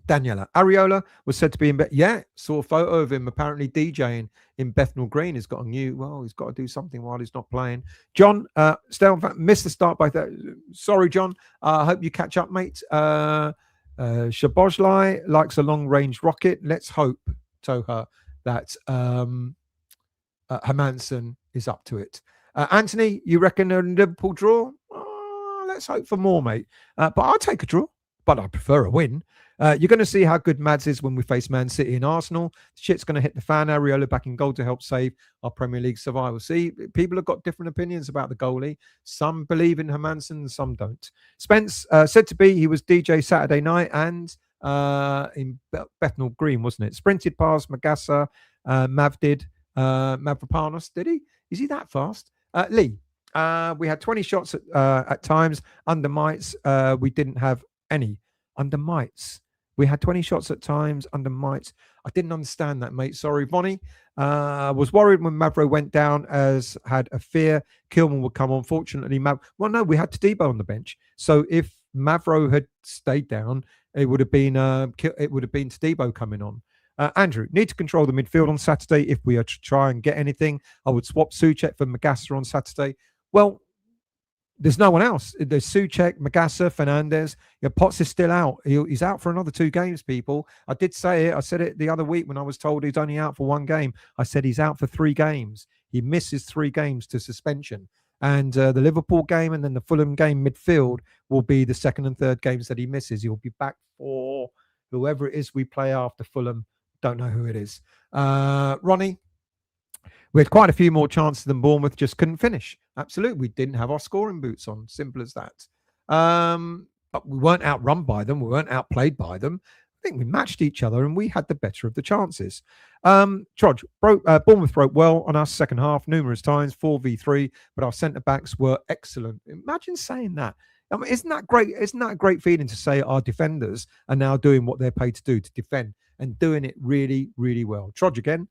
Daniela Ariola was said to be in bed. Yeah, saw a photo of him apparently DJing in Bethnal Green. He's got a new. Well, he's got to do something while he's not playing. John, still missed the start by that. Sorry, John. I hope you catch up, mate. Shabojlai likes a long-range rocket. Let's hope, Toha, that Hermansen is up to it. Anthony, you reckon a Liverpool draw? Let's hope for more, mate. But I'll take a draw. but I prefer a win. You're going to see how good Mads is when we face Man City and Arsenal. Shit's going to hit the fan. Areola back in goal to help save our Premier League survival. See, people have got different opinions about the goalie. Some believe in Hermansen, some don't. Spence said to be he was DJ Saturday night and in Bethnal Green, wasn't it? Sprinted past Magassa, Mav did. Mavropanos, did he? Is he that fast? Lee, we had 20 shots at times. Under mites, we didn't have any. Under mites. We had 20 shots at times under mites. I didn't understand that, mate. Sorry, Bonnie. Was worried when Mavro went down, as had a fear Kilman would come on. Fortunately, well, no, we had Tadibo on the bench. So if Mavro had stayed down, it would have been Tadibo coming on. Andrew, need to control the midfield on Saturday if we are to try and get anything. I would swap Souček for Magassa on Saturday. Well, there's no one else. There's Souček, Magassa, Fernandez. Potts is still out. He's out for another 2 games, people. I did say it. I said it the other week when I was told he's only out for 1 game. I said he's out for 3 games. He misses 3 games to suspension. And the Liverpool game and then the Fulham game midfield will be the 2nd and 3rd games that he misses. He'll be back for whoever it is we play after Fulham. Don't know who it is. Ronnie, we had quite a few more chances than Bournemouth, just couldn't finish. Absolutely. We didn't have our scoring boots on. Simple as that. But we weren't outrun by them. We weren't outplayed by them. I think we matched each other and we had the better of the chances. Bournemouth broke well on us second half numerous times, 4v3, but our centre-backs were excellent. Imagine saying that. I mean, isn't that great? Isn't that a great feeling to say our defenders are now doing what they're paid to do, to defend, and doing it really, really well? Trudge again.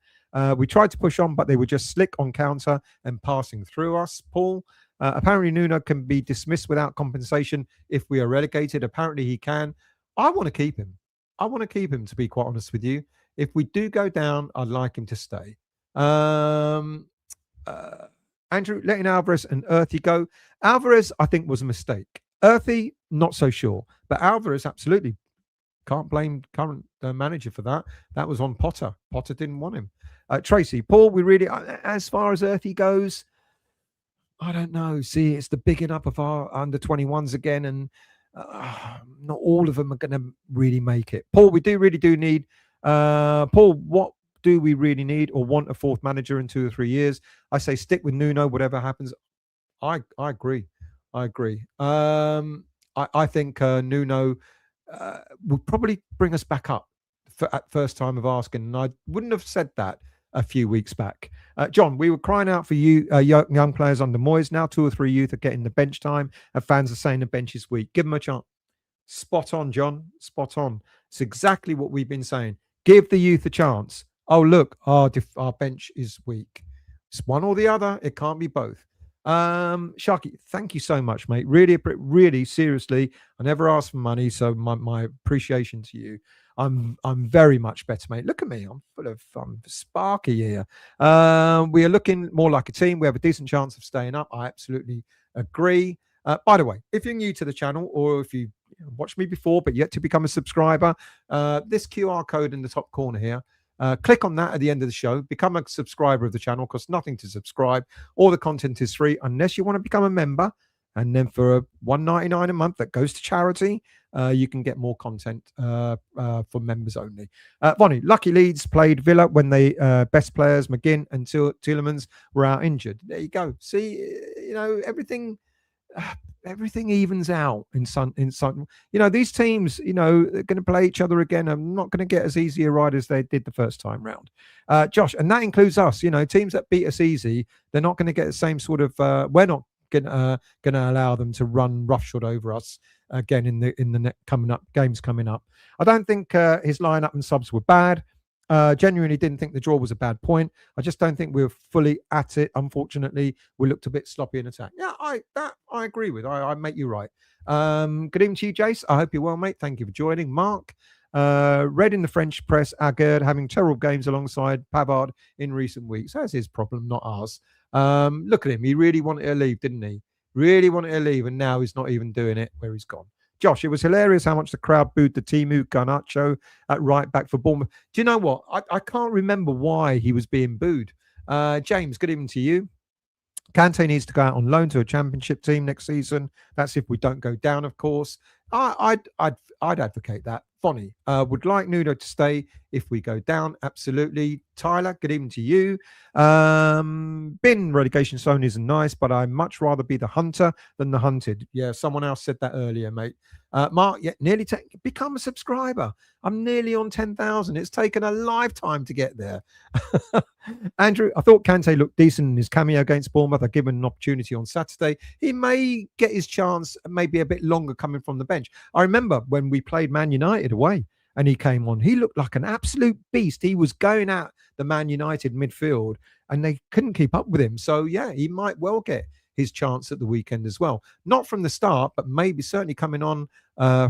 We tried to push on, but they were just slick on counter and passing through us. Paul, apparently Nuno can be dismissed without compensation if we are relegated. Apparently he can. I want to keep him. To be quite honest with you. If we do go down, I'd like him to stay. Andrew, letting Alvarez and Earthy go. Alvarez, I think, was a mistake. Earthy, not so sure. But Alvarez, absolutely. Can't blame current manager for that. That was on Potter. Potter didn't want him. Tracy, Paul, we really, as far as Earthy goes, I don't know. See, it's the bigging up of our under 21s again, and not all of them are going to really make it. Paul, we really do need, Paul, what do we really need or want a 4th manager in 2 or 3 years? I say stick with Nuno, whatever happens. I agree. I think Nuno would probably bring us back up at first time of asking, and I wouldn't have said that a few weeks back. John, we were crying out for you young players under Moyes. Now 2 or 3 youth are getting the bench time, and fans are saying the bench is weak. Give them a chance. Spot on, John. Spot on. It's exactly what we've been saying. Give the youth a chance. Oh, look, our bench is weak. It's one or the other. It can't be both. Sharky, thank you so much, mate. Really, seriously, I never asked for money, so my appreciation to you. I'm very much better, mate. Look at me. I'm full of sparky here. We are looking more like a team. We have a decent chance of staying up. I absolutely agree. By the way, if you're new to the channel or if you watched me before but yet to become a subscriber, this QR code in the top corner here, click on that at the end of the show. Become a subscriber of the channel. Costs nothing to subscribe. All the content is free unless you want to become a member. And then for $1.99 a month that goes to charity, you can get more content for members only. Vonnie, lucky Leeds played Villa when they best players, McGinn and Tielemans, were out injured. There you go. See, everything evens out in some. These teams, they're going to play each other again. I'm not going to get as easy a ride as they did the first time round. Josh, and that includes us. Teams that beat us easy, they're not going to get the same sort of. We're not going to allow them to run roughshod over us again in the games coming up. I don't think his lineup and subs were bad. Genuinely didn't think the draw was a bad point. I just don't think we were fully at it. Unfortunately, we looked a bit sloppy in attack. Yeah, I agree with. I make you right. Good evening to you, Jace. I hope you're well, mate. Thank you for joining. Mark, read in the French press, Aguerd having terrible games alongside Pavard in recent weeks. That's his problem, not ours. Look at him. He really wanted to leave, didn't he? Really wanted to leave, and now he's not even doing it where he's gone. Josh, it was hilarious how much the crowd booed the Timu Garnacho at right back for Bournemouth. Do you know what? I can't remember why he was being booed. James, good evening to you. Kante needs to go out on loan to a championship team next season. That's if we don't go down, of course. I'd advocate that. Fonny would like Nuno to stay if we go down. Absolutely. Tyler, good evening to you. Bin relegation zone isn't nice, but I'd much rather be the hunter than the hunted. Yeah, someone else said that earlier, mate. Mark, yeah, become a subscriber. I'm nearly on 10,000. It's taken a lifetime to get there. Andrew, I thought Kante looked decent in his cameo against Bournemouth. I give him an opportunity on Saturday. He may get his chance, maybe a bit longer coming from the bench. I remember when we played Man United away and he came on. He looked like an absolute beast. He was going at the Man United midfield and they couldn't keep up with him. So, yeah, he might well get his chance at the weekend as well. Not from the start, but maybe certainly coming on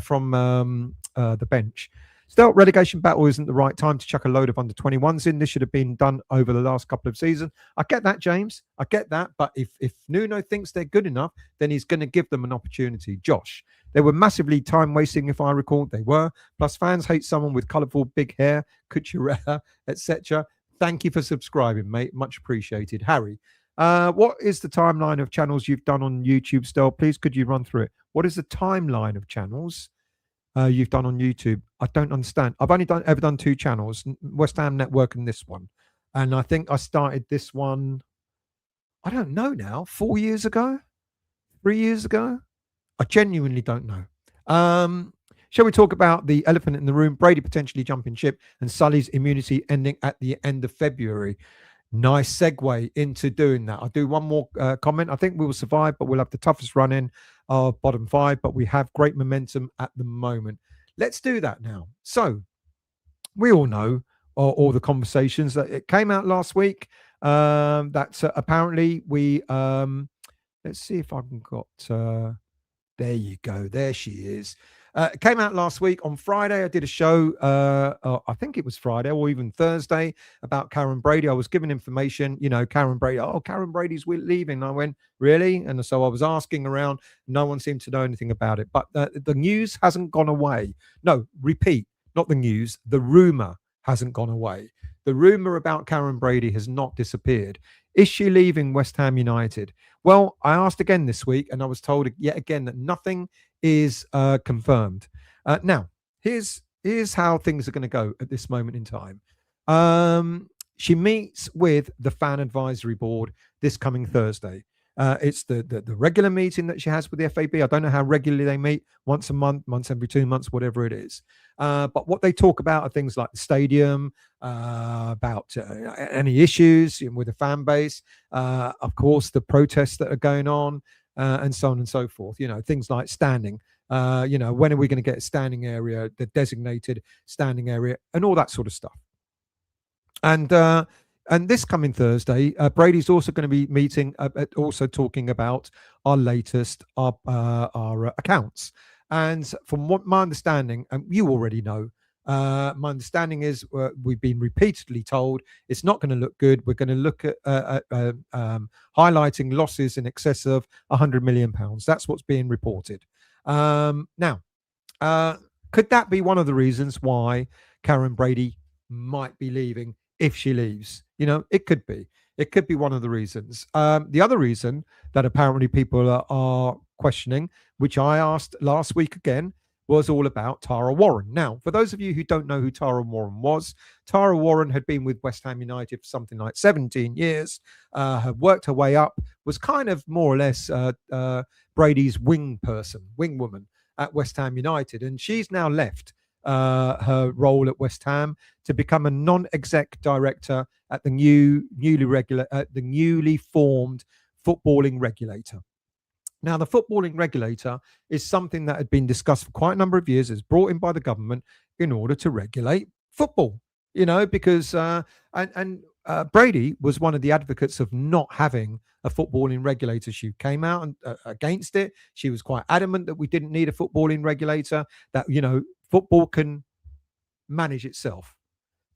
from the bench. Still, relegation battle isn't the right time to chuck a load of under 21s in. This should have been done over the last couple of seasons. I get that, James. I get that. But if Nuno thinks they're good enough, then he's going to give them an opportunity. Josh, they were massively time wasting, if I recall. They were. Plus, fans hate someone with colourful big hair, couture, etc. Thank you for subscribing, mate. Much appreciated. Harry, what is the timeline of channels you've done on YouTube still? Please, could you run through it? What is the timeline of channels you've done on YouTube? I don't understand. I've only ever done 2 channels, West Ham Network and this one. And I think I started this one, I don't know now, 4 years ago, 3 years ago. I genuinely don't know. Shall we talk about the elephant in the room? Brady potentially jumping ship and Sully's immunity ending at the end of February. Nice segue into doing that. I'll do one more comment. I think we will survive, but we'll have the toughest run in our bottom 5, but we have great momentum at the moment. Let's do that now. So we all know all the conversations that it came out last week. That apparently we, let's see if I've got, there you go. There she is. It came out last week on Friday. I did a show, I think it was Friday or even Thursday, about Karren Brady. I was given information, Karren Brady, Karren Brady's leaving. And I went, really? And so I was asking around. No one seemed to know anything about it. But the news hasn't gone away. No, repeat, not the news. The rumour hasn't gone away. The rumour about Karren Brady has not disappeared. Is she leaving West Ham United? Well, I asked again this week and I was told yet again that nothing is confirmed. Now, here's how things are going to go at this moment in time. She meets with the fan advisory board this coming Thursday. It's the regular meeting that she has with the FAB. I don't know how regularly they meet, once a month, once every 2 months, whatever it is. But what they talk about are things like the stadium, about any issues with the fan base, of course, the protests that are going on, and so on and so forth. Things like standing. When are we going to get a standing area, the designated standing area, and all that sort of stuff. And this coming Thursday, Brady's also going to be meeting, also talking about our latest our accounts. And from what my understanding, and you already know, my understanding is we've been repeatedly told it's not going to look good. We're going to look at highlighting losses in excess of £100 million. That's what's being reported. Now, could that be one of the reasons why Karren Brady might be leaving? If she leaves, it could be. It could be one of the reasons. The other reason that apparently people are questioning, which I asked last week again, was all about Tara Warren. Now, for those of you who don't know who Tara Warren was, Tara Warren had been with West Ham United for something like 17 years, had worked her way up, was kind of more or less Brady's wing woman at West Ham United, and she's now left her role at West Ham to become a non-exec director at the newly formed footballing regulator. Now, the footballing regulator is something that had been discussed for quite a number of years. It's brought in by the government in order to regulate football, because Brady was one of the advocates of not having a footballing regulator. She came out against it. She was quite adamant that we didn't need a footballing regulator, that, football can manage itself.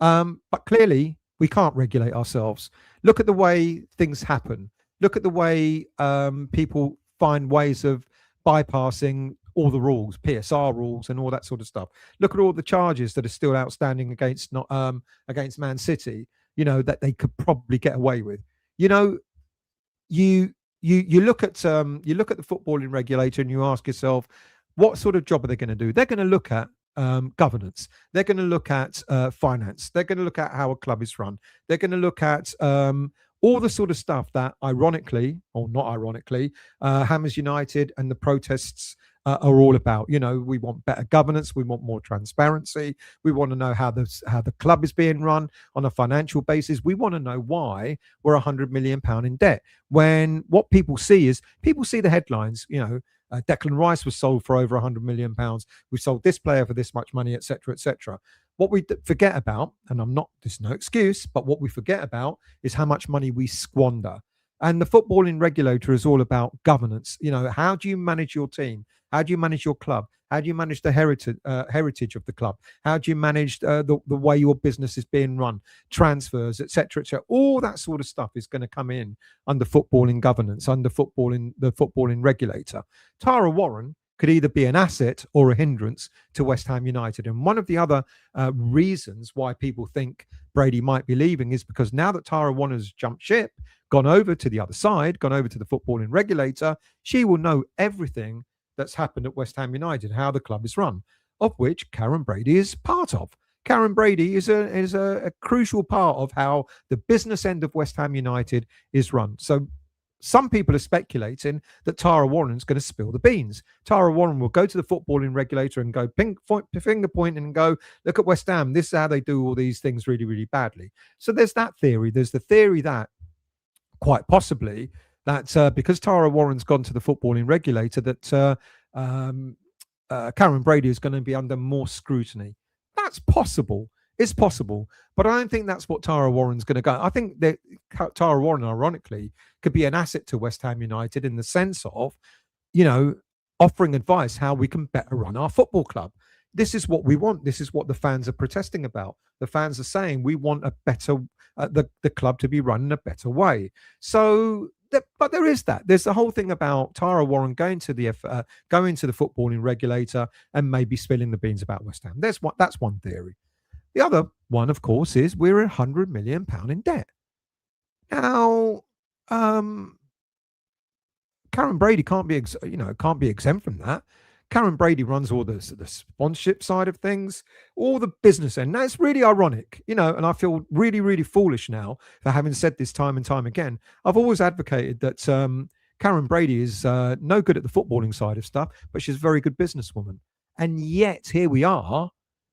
But clearly, we can't regulate ourselves. Look at the way things happen. Look at the way people find ways of bypassing all the rules, PSR rules and all that sort of stuff. Look at all the charges that are still outstanding against Man City, that they could probably get away with. you look at the footballing regulator and you ask yourself, what sort of job are they going to do? They're going to look at governance. They're going to look at finance. They're going to look at how a club is run. They're going to look at all the sort of stuff that, ironically or not ironically, Hammers United and the protests are all about. We want better governance. We want more transparency. We want to know how the club is being run on a financial basis. We want to know why we're £100 million in debt. When what people see the headlines. Declan Rice was sold for over £100 million. We sold this player for this much money, etc., etc. What we forget about, and there's no excuse, but what we forget about is how much money we squander. And the footballing regulator is all about governance. How do you manage your team? How do you manage your club? How do you manage the heritage of the club? How do you manage the way your business is being run, transfers, etc., etc.? All that sort of stuff is going to come in under footballing governance, under the footballing regulator. Tara Warren could either be an asset or a hindrance to West Ham United. And one of the other reasons why people think Brady might be leaving is because now that Tara Warren has jumped ship, gone over to the other side, gone over to the footballing regulator, she will know everything that's happened at West Ham United, how the club is run, of which Karren Brady is part of. Karren Brady is a crucial part of how the business end of West Ham United is run. So some people are speculating that Tara Warren's going to spill the beans. Tara Warren will go to the footballing regulator and go finger pointing and go, look at West Ham. This is how they do all these things really, really badly. So there's that theory. There's the theory that quite possibly that because Tara Warren's gone to the footballing regulator, that Karren Brady is going to be under more scrutiny. That's possible. It's possible. But I don't think that's what Tara Warren's going to go. I think that Tara Warren, ironically, could be an asset to West Ham United in the sense of, offering advice how we can better run our football club. This is what we want. This is what the fans are protesting about. The fans are saying we want a better, the club to be run in a better way. So, but there is that. There's the whole thing about Tara Warren going to the footballing regulator and maybe spilling the beans about West Ham. That's one theory. The other one, of course, is we're £100 million in debt. Now, Karren Brady can't be exempt from that. Karren Brady runs all the sponsorship side of things, all the business end. Now, it's really ironic, and I feel really, really foolish now for having said this time and time again. I've always advocated that Karren Brady is no good at the footballing side of stuff, but she's a very good businesswoman. And yet here we are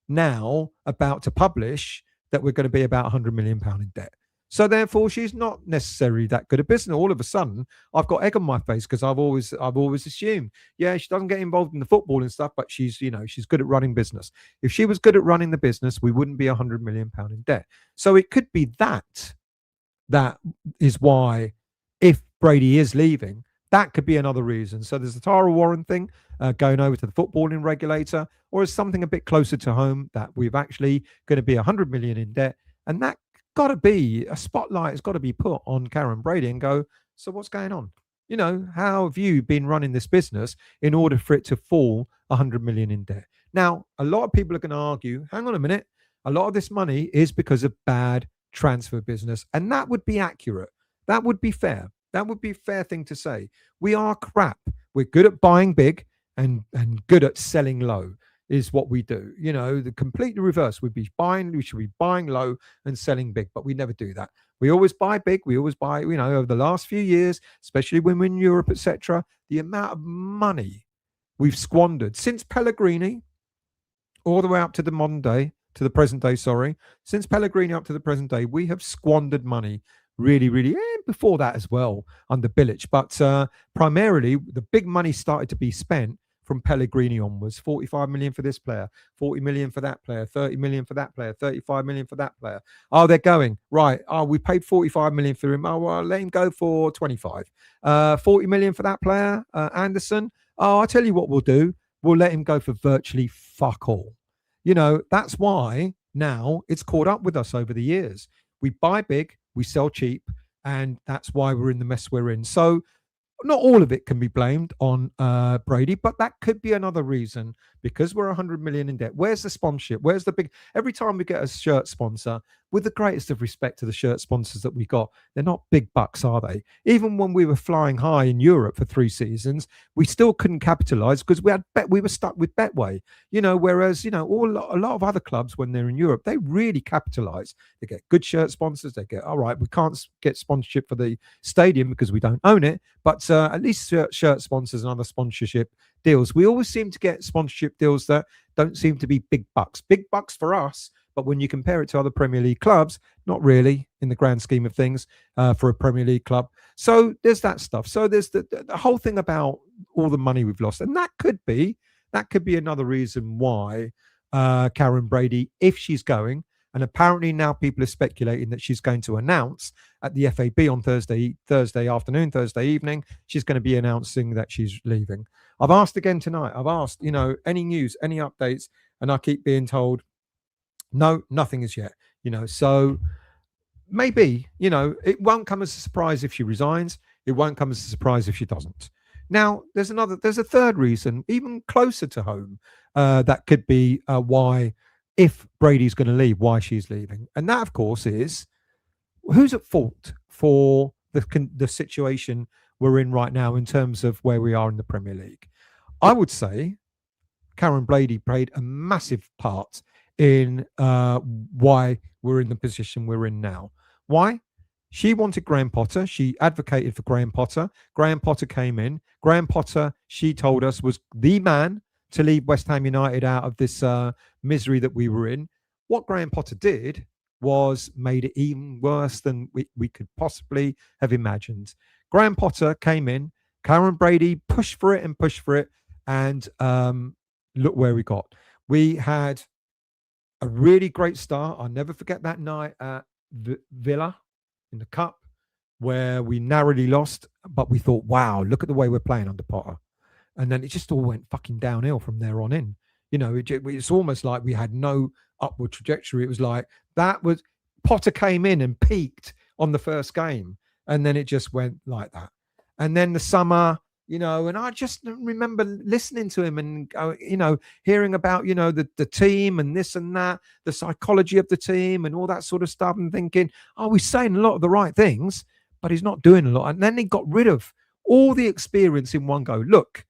now about to publish that we're going to be about £100 million in debt. So therefore, she's not necessarily that good at business. All of a sudden, I've got egg on my face because I've always assumed, yeah, she doesn't get involved in the football and stuff, but she's good at running business. If she was good at running the business, we wouldn't be £100 million in debt. So it could be that is why, if Brady is leaving, that could be another reason. So there's the Tara Warren thing going over to the footballing regulator, or is something a bit closer to home that we've actually going to be £100 million in debt, and that got to be a spotlight has got to be put on Karren Brady and go, so what's going on? How have you been running this business in order for it to fall £100 million in debt? Now, a lot of people are going to argue, hang on a minute, a lot of this money is because of bad transfer business. And that would be accurate. That would be fair. That would be a fair thing to say. We are crap. We're good at buying big and good at selling low. Is what we do. The completely reverse. We should be buying low and selling big, but we never do that. We always buy big. We always buy, over the last few years, especially when we're in Europe, etc., the amount of money we've squandered since Pellegrini all the way up to the modern day, to the present day, since Pellegrini up to the present day, we have squandered money really, really, and before that as well, under Bilic. But primarily, the big money started to be spent from Pellegrini onwards. 45 million for this player, 40 million for that player, 30 million for that player, 35 million for that player. Oh, they're going, right. Oh, we paid 45 million for him. Oh, well, let him go for 25. 40 million for that player, Anderson. Oh, I'll tell you what we'll do. We'll let him go for virtually fuck all. That's why now it's caught up with us over the years. We buy big, we sell cheap, and that's why we're in the mess we're in. So not all of it can be blamed on Brady, but that could be another reason, because we're 100 million in debt. Where's the sponsorship? Where's the big? Every time we get a shirt sponsor, with the greatest of respect to the shirt sponsors that we got, they're not big bucks, are they? Even when we were flying high in Europe for 3 seasons, we still couldn't capitalize because we were stuck with Betway. Whereas a lot of other clubs, when they're in Europe, they really capitalize. They get good shirt sponsors. They get, all right, we can't get sponsorship for the stadium because we don't own it, but at least shirt sponsors and other sponsorship deals. We always seem to get sponsorship deals that don't seem to be big bucks. Big bucks for us, but when you compare it to other Premier League clubs, not really in the grand scheme of things for a Premier League club. So there's that stuff. So there's the whole thing about all the money we've lost, and that could be another reason why Karren Brady, if she's going, and apparently now people are speculating that she's going to announce at the FAB on Thursday afternoon, Thursday evening, she's going to be announcing that she's leaving. I've asked again tonight. I've asked, any news, any updates, and I keep being told, no, nothing as yet. So maybe, it won't come as a surprise if she resigns. It won't come as a surprise if she doesn't. Now, there's a third reason, even closer to home, that could be why, if Brady's going to leave, why she's leaving. And that, of course, is who's at fault for the situation we're in right now in terms of where we are in the Premier League. I would say Karren Brady played a massive part in why we're in the position we're in now. Why? She wanted Graham Potter. She advocated for Graham Potter. Graham Potter came in. Graham Potter, she told us, was the man to lead West Ham United out of this misery that we were in. What Graham Potter did was made it even worse than we could possibly have imagined. Graham Potter came in. Karren Brady pushed for it, and look where we got. We had a really great start. I'll never forget that night at Villa in the Cup, where we narrowly lost, but we thought, wow, look at the way we're playing under Potter. And then it just all went fucking downhill from there on in. It's almost like we had no upward trajectory. It was like Potter came in and peaked on the first game, and then it just went like that. And then the summer, and I just remember listening to him and, hearing about, the team and this and that, the psychology of the team and all that sort of stuff, and thinking, oh, he's saying a lot of the right things, but he's not doing a lot. And then he got rid of all the experience in one go. Look,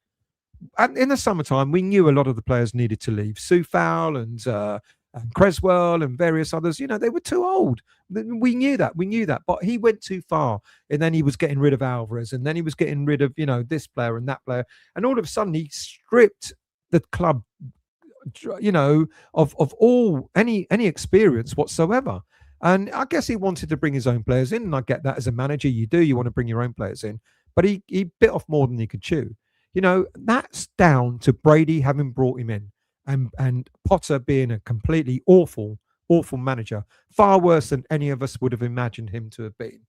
in the summertime, we knew a lot of the players needed to leave. Soufal and Creswell and various others, they were too old. We knew that, but he went too far. And then he was getting rid of Alvarez, and then he was getting rid of, this player and that player. And all of a sudden he stripped the club, of all any experience whatsoever. And I guess he wanted to bring his own players in. And I get that as a manager, you want to bring your own players in, but he bit off more than he could chew. That's down to Brady having brought him in, and Potter being a completely awful manager, far worse than any of us would have imagined him to have been.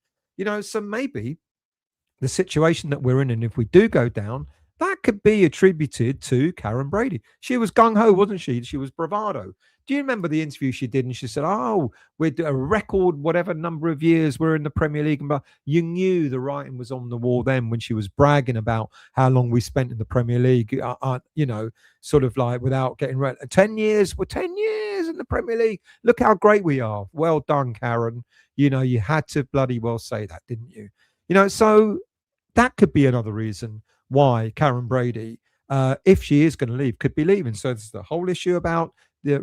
So maybe the situation that we're in, and if we do go down, that could be attributed to Karren Brady. She was gung-ho, wasn't she? She was bravado. Do you remember the interview she did? And she said, oh, we're a record, whatever number of years we're in the Premier League. And you knew the writing was on the wall then when she was bragging about how long we spent in the Premier League, sort of like without getting 10 years. We're 10 years in the Premier League. Look how great we are. Well done, Karren. You had to bloody well say that, didn't you? So that could be another reason why Karren Brady, if she is going to leave, could be leaving. So there's the whole issue about the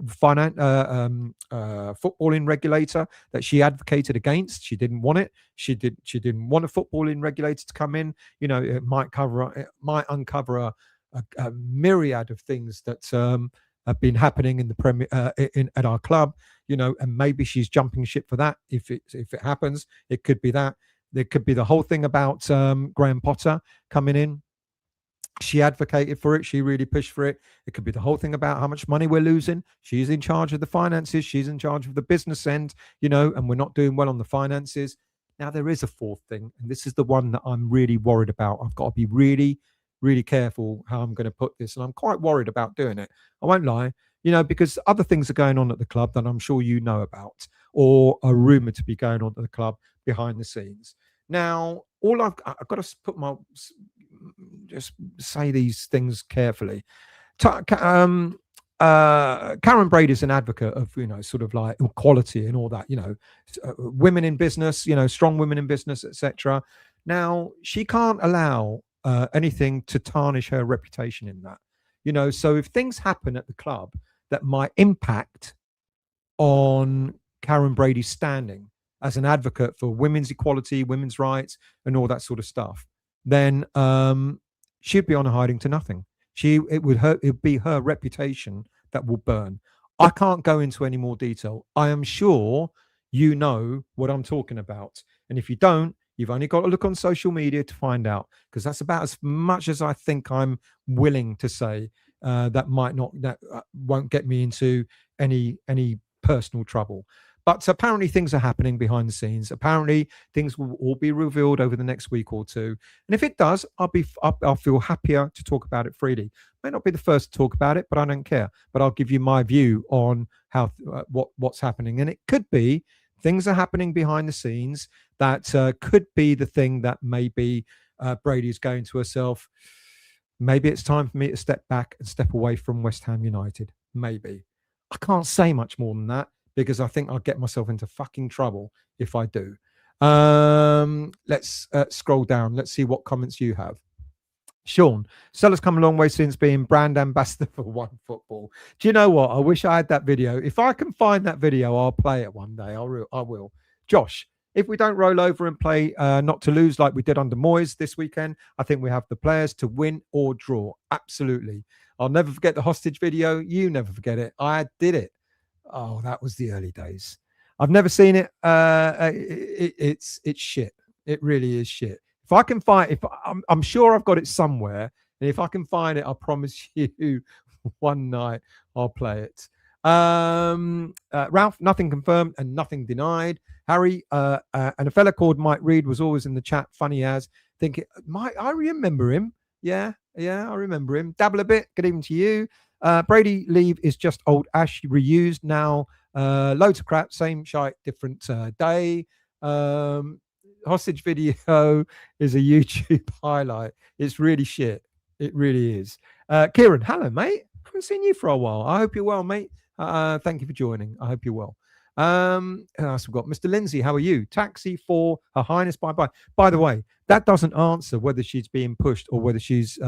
footballing regulator that she advocated against. She didn't want it. She didn't want a footballing regulator to come in. It might uncover a myriad of things that have been happening in the Premier at our club. And maybe she's jumping ship for that. If it happens, it could be that. There could be the whole thing about Graham Potter coming in. She advocated for it. She really pushed for it. It could be the whole thing about how much money we're losing. She's in charge of the finances. She's in charge of the business end, and we're not doing well on the finances. Now, there is a fourth thing, and this is the one that I'm really worried about. I've got to be really, really careful how I'm going to put this, and I'm quite worried about doing it. I won't lie, because other things are going on at the club that I'm sure you know about, or are rumoured to be going on at the club behind the scenes. Now, I've got to put just say these things carefully. Karren Brady'S an advocate of, sort of like equality and all that, women in business, strong women in business, etc. Now, she can't allow anything to tarnish her reputation in that, so if things happen at the club that might impact on Karren Brady's standing as an advocate for women's equality, women's rights, and all that sort of stuff, then she'd be on a hiding to nothing. It would be her reputation that will burn. I can't go into any more detail. I am sure you know what I'm talking about. And if you don't, you've only got to look on social media to find out, because that's about as much as I think I'm willing to say. That won't get me into any personal trouble. But apparently things are happening behind the scenes. Apparently things will all be revealed over the next week or two. And if it does, I'll feel happier to talk about it freely. May not be the first to talk about it, but I don't care. But I'll give you my view on how what's happening. And it could be things are happening behind the scenes that could be the thing that maybe Brady's going to herself. Maybe it's time for me to step back and step away from West Ham United. Maybe. I can't say much more than that, because I think I'll get myself into fucking trouble if I do. Let's scroll down. Let's see what comments you have. Sean, Sellers come a long way since being brand ambassador for One Football. Do you know what? I wish I had that video. If I can find that video, I'll play it one day. I will. Josh, if we don't roll over and play not to lose like we did under Moyes this weekend, I think we have the players to win or draw. Absolutely. I'll never forget the hostage video. You never forget it. I did it. Oh, that was the early days. I've never seen it. It's shit. It really is shit. If I can find, I'm sure I've got it somewhere, and if I can find it, I promise you, one night I'll play it. Ralph, nothing confirmed and nothing denied. Harry, and a fella called Mike Reed was always in the chat. Funny as thinking, Mike, I remember him. Yeah, I remember him. Dabble a bit. Good evening to you. Brady leave is just old ash reused now. Loads of crap, same shite, different day. Hostage video is a YouTube highlight. It's really shit. It really is. Kieran, hello, mate. I haven't seen you for a while. I hope you're well, mate. Thank you for joining. I hope you're well. Who else we've got? Mr. Lindsay, how are you? Taxi for Her Highness. Bye-bye. By the way, that doesn't answer whether she's being pushed or whether she's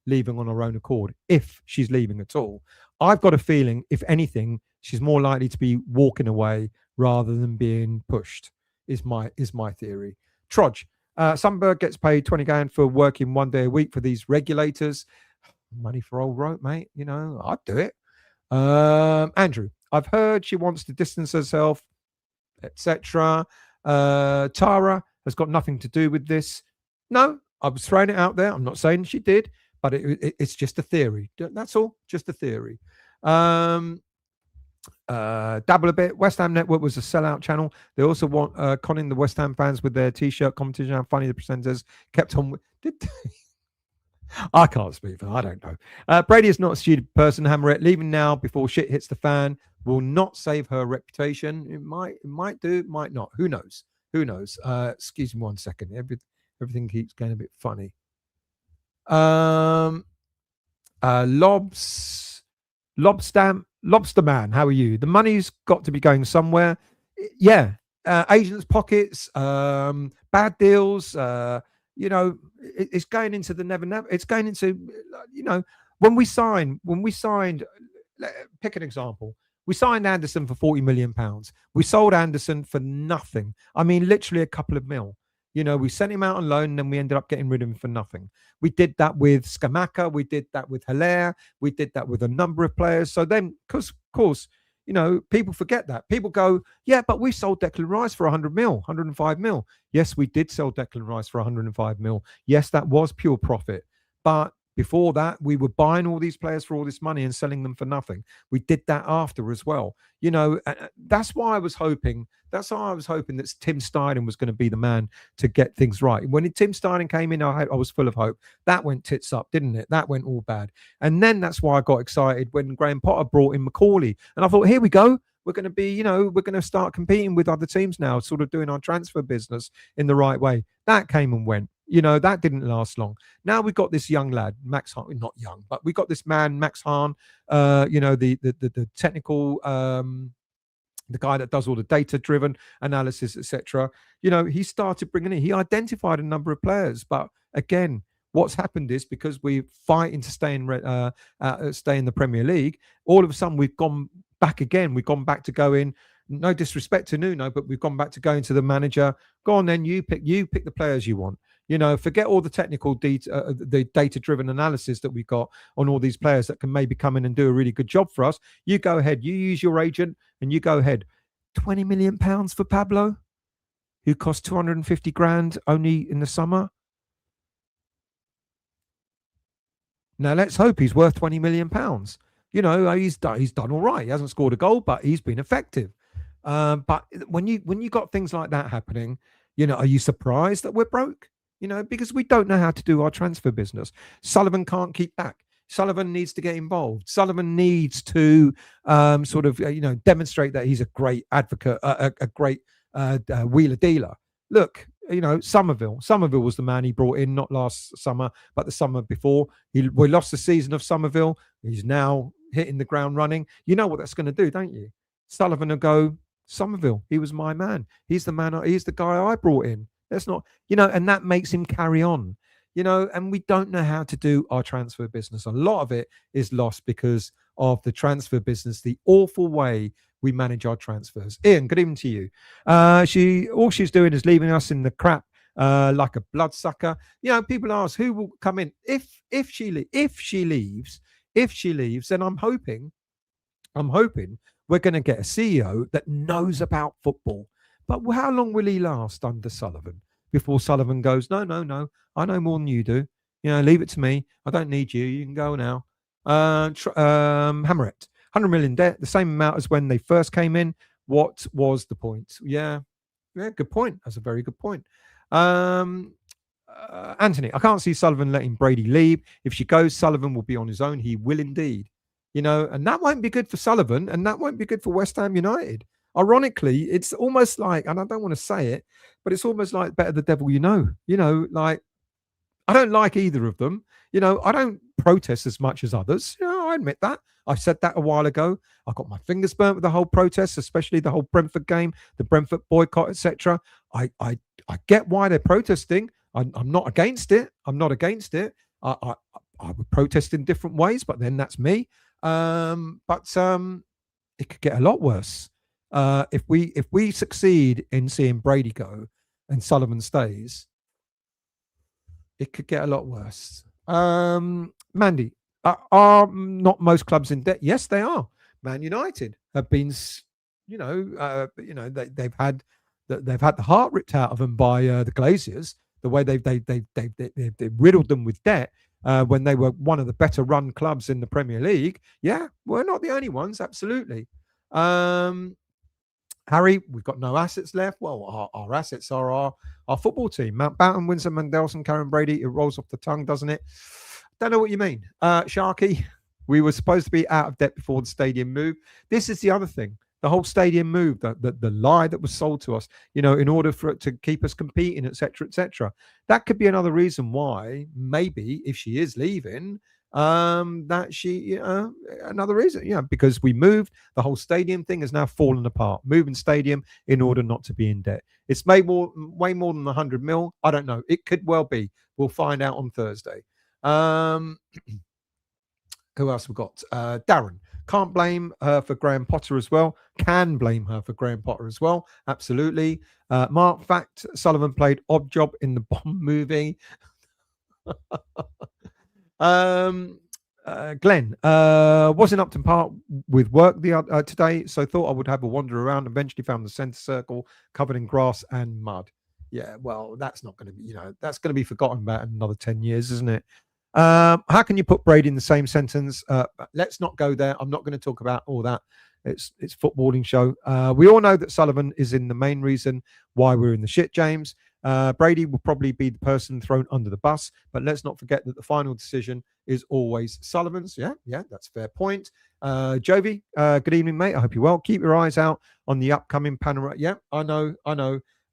leaving on her own accord, if she's leaving at all. I've got a feeling, if anything, she's more likely to be walking away rather than being pushed, is my theory. Trudge, Sunberg gets paid 20 grand for working 1 day a week for these regulators. Money for old rope, mate. I'd do it. Andrew, I've heard she wants to distance herself, etc. Tara has got nothing to do with this. No, I was throwing it out there. I'm not saying she did, but it's just a theory. That's all. Just a theory. Dabble a bit. West Ham Network was a sellout channel. They also want conning the West Ham fans with their T-shirt competition. How funny the presenters kept on. I can't speak for. I don't know. Brady is not a stupid person. Hammerette leaving now before shit hits the fan will not save her reputation. It might do. It might not. Who knows? Excuse me 1 second. Everything keeps getting a bit funny. Lobster Man, how are you? The money's got to be going somewhere. Yeah. Agents' pockets, bad deals, it's going into the never. It's going into, when we signed, pick an example. We signed Anderson for £40 million. We sold Anderson for nothing. I mean, literally a couple of mil. We sent him out on loan and then we ended up getting rid of him for nothing. We did that with Skamaka. We did that with Hilaire. We did that with a number of players. So then, of course, people forget that. People go, yeah, but we sold Declan Rice for 100 mil, 105 mil. Yes, we did sell Declan Rice for 105 mil. Yes, that was pure profit. But before that, we were buying all these players for all this money and selling them for nothing. We did that after as well. That's why I was hoping. That's why I was hoping that Tim Steiding was going to be the man to get things right. When Tim Steiding came in, I was full of hope. That went tits up, didn't it? That went all bad. And then that's why I got excited when Graham Potter brought in McCauley. And I thought, here we go. We're going to be, we're going to start competing with other teams now, sort of doing our transfer business in the right way. That came and went. That didn't last long. Now we've got this young lad, Max Hahn, not young, but we got this man, Max Hahn, the technical, the guy that does all the data-driven analysis, etc. He started bringing in. He identified a number of players, but again, what's happened is because we're fighting to stay in the Premier League. All of a sudden, we've gone back again. We've gone back to going. No disrespect to Nuno, but we've gone back to going to the manager. Go on, then you pick the players you want. Forget all the technical the data-driven analysis that we've got on all these players that can maybe come in and do a really good job for us. You go ahead. You use your agent and you go ahead. £20 million for Pablo, who cost 250 grand only in the summer. Now let's hope he's worth £20 million. He's done all right. He hasn't scored a goal, but he's been effective. But when you got things like that happening, are you surprised that we're broke? Because we don't know how to do our transfer business. Sullivan can't keep back. Sullivan needs to get involved. Sullivan needs to demonstrate that he's a great advocate, a great wheeler dealer. Look, Somerville was the man he brought in, not last summer, but the summer before. We lost the season of Somerville. He's now hitting the ground running. You know what that's going to do, don't you? Sullivan will go, Somerville, he was my man. He's the man. He's the guy I brought in. That's not, and that makes him carry on, and we don't know how to do our transfer business. A lot of it is lost because of the transfer business, the awful way we manage our transfers. Ian, good evening to you. All she's doing is leaving us in the crap like a bloodsucker. People ask who will come in if she leaves. Then I'm hoping we're going to get a CEO that knows about football. But how long will he last under Sullivan before Sullivan goes, no, I know more than you do. Leave it to me. I don't need you. You can go now. Hammerit, 100 million debt, the same amount as when they first came in. What was the point? Yeah, good point. That's a very good point. Anthony, I can't see Sullivan letting Brady leave. If she goes, Sullivan will be on his own. He will indeed. And that won't be good for Sullivan, and that won't be good for West Ham United. Ironically, it's almost like, and I don't want to say it, but it's almost like better the devil like I don't like either of them. I don't protest as much as others. I admit that. I said that a while ago. I got my fingers burnt with the whole protest, especially the whole Brentford game, the Brentford boycott, etc. I get why they're protesting. I'm not against it. I would protest in different ways, but then that's me. But it could get a lot worse. If we succeed in seeing Brady go and Sullivan stays, it could get a lot worse. Mandy, are not most clubs in debt? Yes, they are. Man United have been, they've had the heart ripped out of them by the Glaziers. The way they've riddled them with debt when they were one of the better run clubs in the Premier League. Yeah, we're not the only ones. Absolutely. Harry, we've got no assets left. Well, our assets are our football team. Mountbatten, Winston Mandelson, Karren Brady. It rolls off the tongue, doesn't it? Don't know what you mean. Sharky, we were supposed to be out of debt before the stadium move. This is the other thing. The whole stadium move, the lie that was sold to us, in order for it to keep us competing, etc., etc. That could be another reason why maybe if she is leaving, that she, another reason, because we moved, the whole stadium thing has now fallen apart. Moving stadium in order not to be in debt. It's made way more than 100 mil. I don't know. It could well be. We'll find out on Thursday. Who else we got? Darren. Can't blame her for Graham Potter as well. Can blame her for Graham Potter as well. Absolutely. Mark, fact, Sullivan played odd job in the Bond movie. Glenn, wasn't up to part with work today, so thought I would have a wander around. Eventually found the centre circle covered in grass and mud. Yeah, well, that's not going to be, that's going to be forgotten about in another 10 years, isn't it? How can you put Brady in the same sentence? Let's not go there. I'm not going to talk about all that. It's footballing show. We all know that Sullivan is in the main reason why we're in the shit, James. Brady will probably be the person thrown under the bus, but let's not forget that the final decision is always Sullivan's. Yeah, that's a fair point. Jovi, good evening, mate. I hope you're well. Keep your eyes out on the upcoming panorama. Yeah, I know.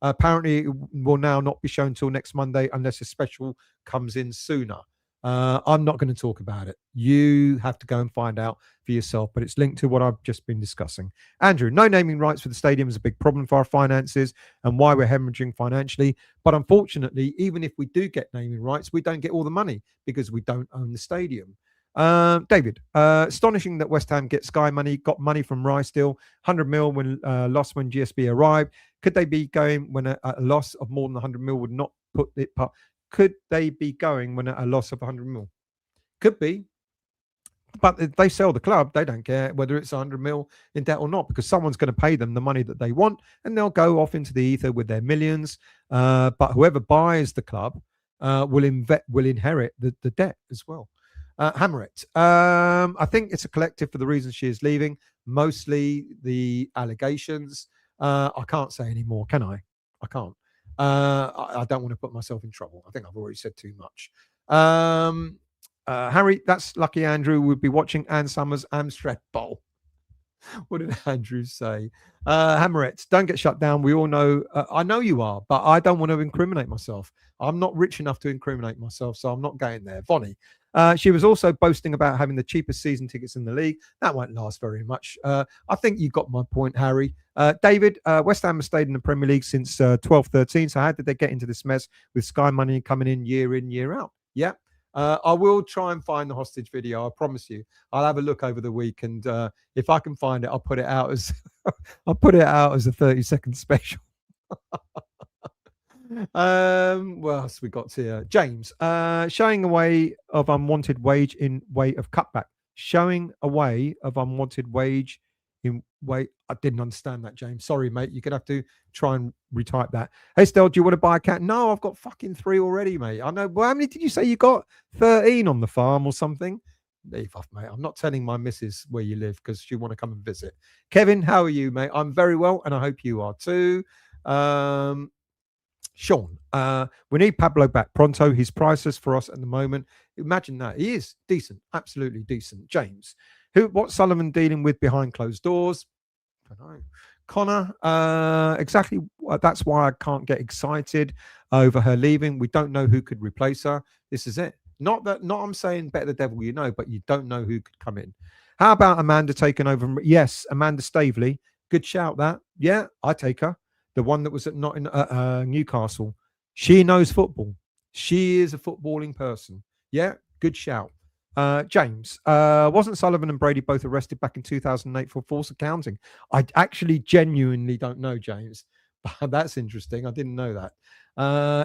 Apparently, it will now not be shown till next Monday unless a special comes in sooner. I'm not going to talk about it. You have to go and find out for yourself, but it's linked to what I've just been discussing. Andrew, no naming rights for the stadium is a big problem for our finances and why we're hemorrhaging financially. But unfortunately, even if we do get naming rights, we don't get all the money because we don't own the stadium. David, astonishing that West Ham get Sky money, got money from Rice deal, 100 mil when lost when GSB arrived. Could they be going when a loss of more than 100 mil would not put it? Could they be going when a loss of 100 mil? Could be. But if they sell the club, they don't care whether it's 100 mil in debt or not, because someone's going to pay them the money that they want and they'll go off into the ether with their millions. But whoever buys the club will inherit the debt as well. Hammerit, I think it's a collective for the reasons she is leaving, mostly the allegations. I can't say any more, can I? I can't. I don't want to put myself in trouble. I think I've already said too much. Harry, that's lucky Andrew would be watching Ann Summers' Amstrad Bowl. What did Andrew say? Hammeret, don't get shut down. We all know, I know you are, but I don't want to incriminate myself. I'm not rich enough to incriminate myself, so I'm not going there. Vonnie, she was also boasting about having the cheapest season tickets in the league. That won't last very much. I think you got my point, Harry. David, West Ham has stayed in the Premier League since 12-13, so how did they get into this mess with Sky money coming in, year out? Yeah. I will try and find the hostage video. I promise you. I'll have a look over the week, and if I can find it, I'll put it out as a 30-second special. What else we got here? James, showing away of unwanted wage in way of cutback. Showing away of unwanted wage in way. I didn't understand that, James. Sorry, mate. You're gonna have to try and retype that. Hey, Stel, do you want to buy a cat? No, I've got fucking 3 already, mate. I know. Well, how many did you say you got? 13 on the farm or something? Leave off, mate. I'm not telling my missus where you live because she want to come and visit. Kevin, how are you, mate? I'm very well, and I hope you are too. Sean, we need Pablo back pronto. He's priceless for us at the moment. Imagine that. He is decent, absolutely decent. James, what's Sullivan dealing with behind closed doors? I don't know. Connor, exactly. That's why I can't get excited over her leaving. We don't know who could replace her. This is it. Not I'm saying better the devil you know, but you don't know who could come in. How about Amanda taking over? Yes, Amanda Staveley. Good shout that. Yeah, I take her. The one that was at Newcastle. She knows football. She is a footballing person. Yeah, good shout. James, wasn't Sullivan and Brady both arrested back in 2008 for false accounting? I actually genuinely don't know, James. But that's interesting. I didn't know that.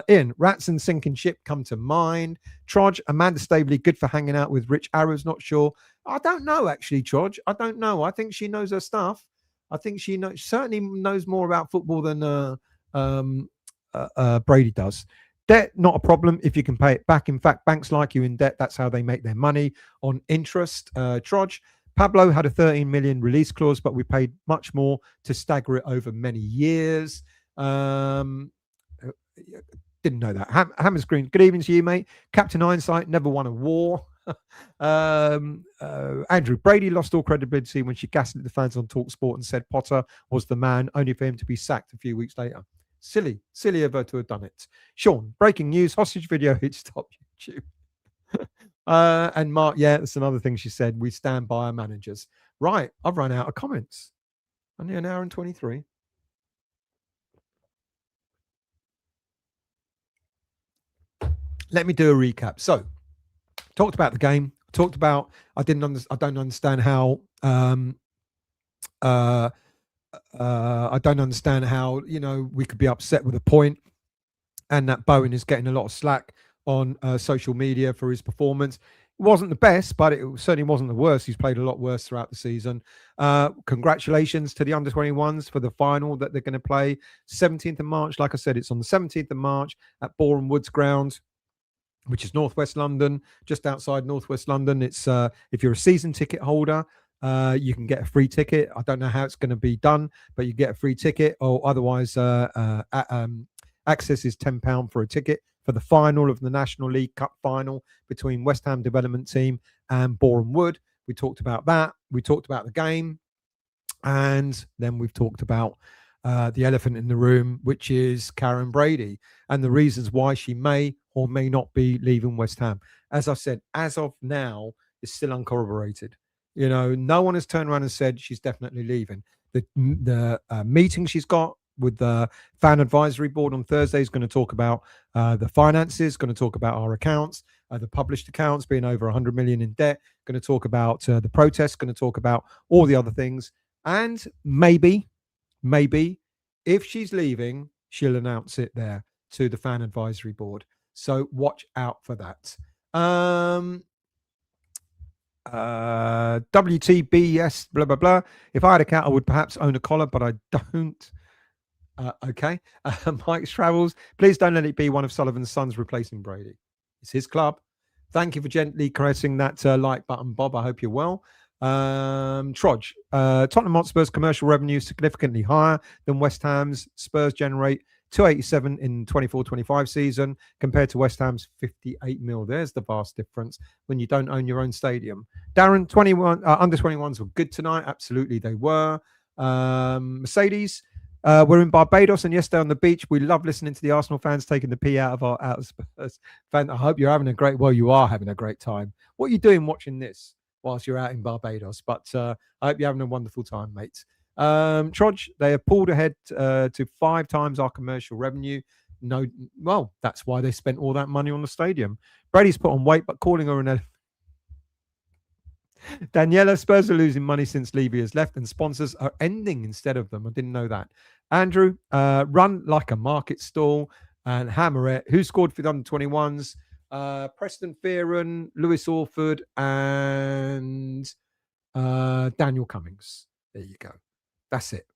Ian, rats and sinking ship come to mind. Trodge, Amanda Staveley, good for hanging out with Rich Arrows, not sure. I don't know, actually, Trodge. I don't know. I think she knows her stuff. I think she certainly knows more about football than Brady does. Debt, not a problem if you can pay it back. In fact, banks like you in debt. That's how they make their money, on interest. Trodge, Pablo had a 13 million release clause, but we paid much more to stagger it over many years. Didn't know that. Hammers Green, good evening to you, mate. Captain Einsight never won a war. Andrew, Brady lost all credibility when she gaslit the fans on TalkSport and said Potter was the man, only for him to be sacked a few weeks later. Silly of her to have done it. Sean, breaking news, hostage video hits top YouTube. And Mark, yeah, that's another thing she said. We stand by our managers. Right, I've run out of comments. Only an hour and 23. Let me do a recap. So, talked about the game. Talked about I don't understand how I don't understand how we could be upset with a point, and that Bowen is getting a lot of slack on social media for his performance. It wasn't the best, but it certainly wasn't the worst. He's played a lot worse throughout the season. Congratulations to the under-21s for the final that they're going to play 17th of March. Like I said, it's on the 17th of March at Boreham Woods Ground, which is northwest London, just outside northwest London. It's if you're a season ticket holder, you can get a free ticket. I don't know how it's going to be done, but you get a free ticket, or otherwise access is £10 for a ticket for the final of the National League Cup final between West Ham Development Team and Boreham Wood. We talked about that. We talked about the game, and then we've talked about the elephant in the room, which is Karren Brady, and the reasons why she may or may not be leaving West Ham. As I said, as of now, it's still uncorroborated. You know, no one has turned around and said she's definitely leaving. The meeting she's got with the fan advisory board on Thursday is going to talk about the finances, going to talk about our accounts, the published accounts being over 100 million in debt, going to talk about the protests, going to talk about all the other things. And maybe if she's leaving, she'll announce it there to the fan advisory board. So watch out for that. WTBS, blah, blah, blah. If I had a cat, I would perhaps own a collar, but I don't. Okay. Mike's Travels. Please don't let it be one of Sullivan's sons replacing Brady. It's his club. Thank you for gently caressing that like button, Bob. I hope you're well. Trudge. Tottenham Hotspur's commercial revenue is significantly higher than West Ham's. Spurs generate 287 in 24-25 season compared to West Ham's 58 mil. There's the vast difference when you don't own your own stadium. Darren, 21 under 21s were good tonight. Absolutely, they were. Mercedes. We're in Barbados, and yesterday on the beach, we love listening to the Arsenal fans taking the pee out of Spurs. Fan, I hope you're having a great. Well, you are having a great time. What are you doing watching this whilst you're out in Barbados? But I hope you're having a wonderful time, mates. Trudge, they have pulled ahead to 5 times our commercial revenue. No, well, that's why they spent all that money on the stadium. Brady's put on weight, but calling her an Daniela, Spurs are losing money since Levy has left, and sponsors are ending instead of them. I didn't know that. Andrew, run like a market stall. And Hammerette, who scored for the under-21s? Preston Fearon, Lewis Orford, and Daniel Cummings. There you go. That's it.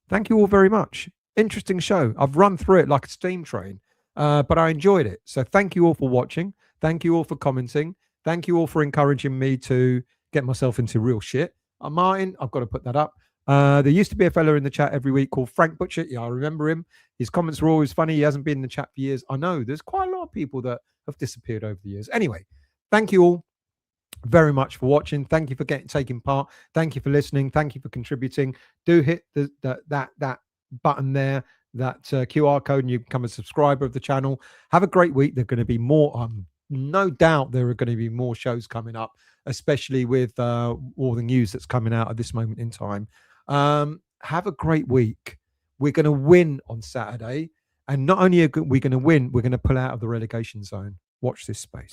Thank you all very much. Interesting show. I've run through it like a steam train, but I enjoyed it. So thank you all for watching. Thank you all for commenting. Thank you all for encouraging me to get myself into real shit. Martin, I've got to put that up. There used to be a fella in the chat every week called Frank Butcher. Yeah, I remember him. His comments were always funny. He hasn't been in the chat for years. I know there's quite a lot of people that have disappeared over the years. Anyway, thank you all very much for watching. Thank you for taking part. Thank you for listening. Thank you for contributing. Do hit that button there, that QR code, and you become a subscriber of the channel. Have a great week. There're going to be more. No doubt there are going to be more shows coming up, especially with all the news that's coming out at this moment in time. Have a great week. We're going to win on Saturday. And not only are we going to win, we're going to pull out of the relegation zone. Watch this space.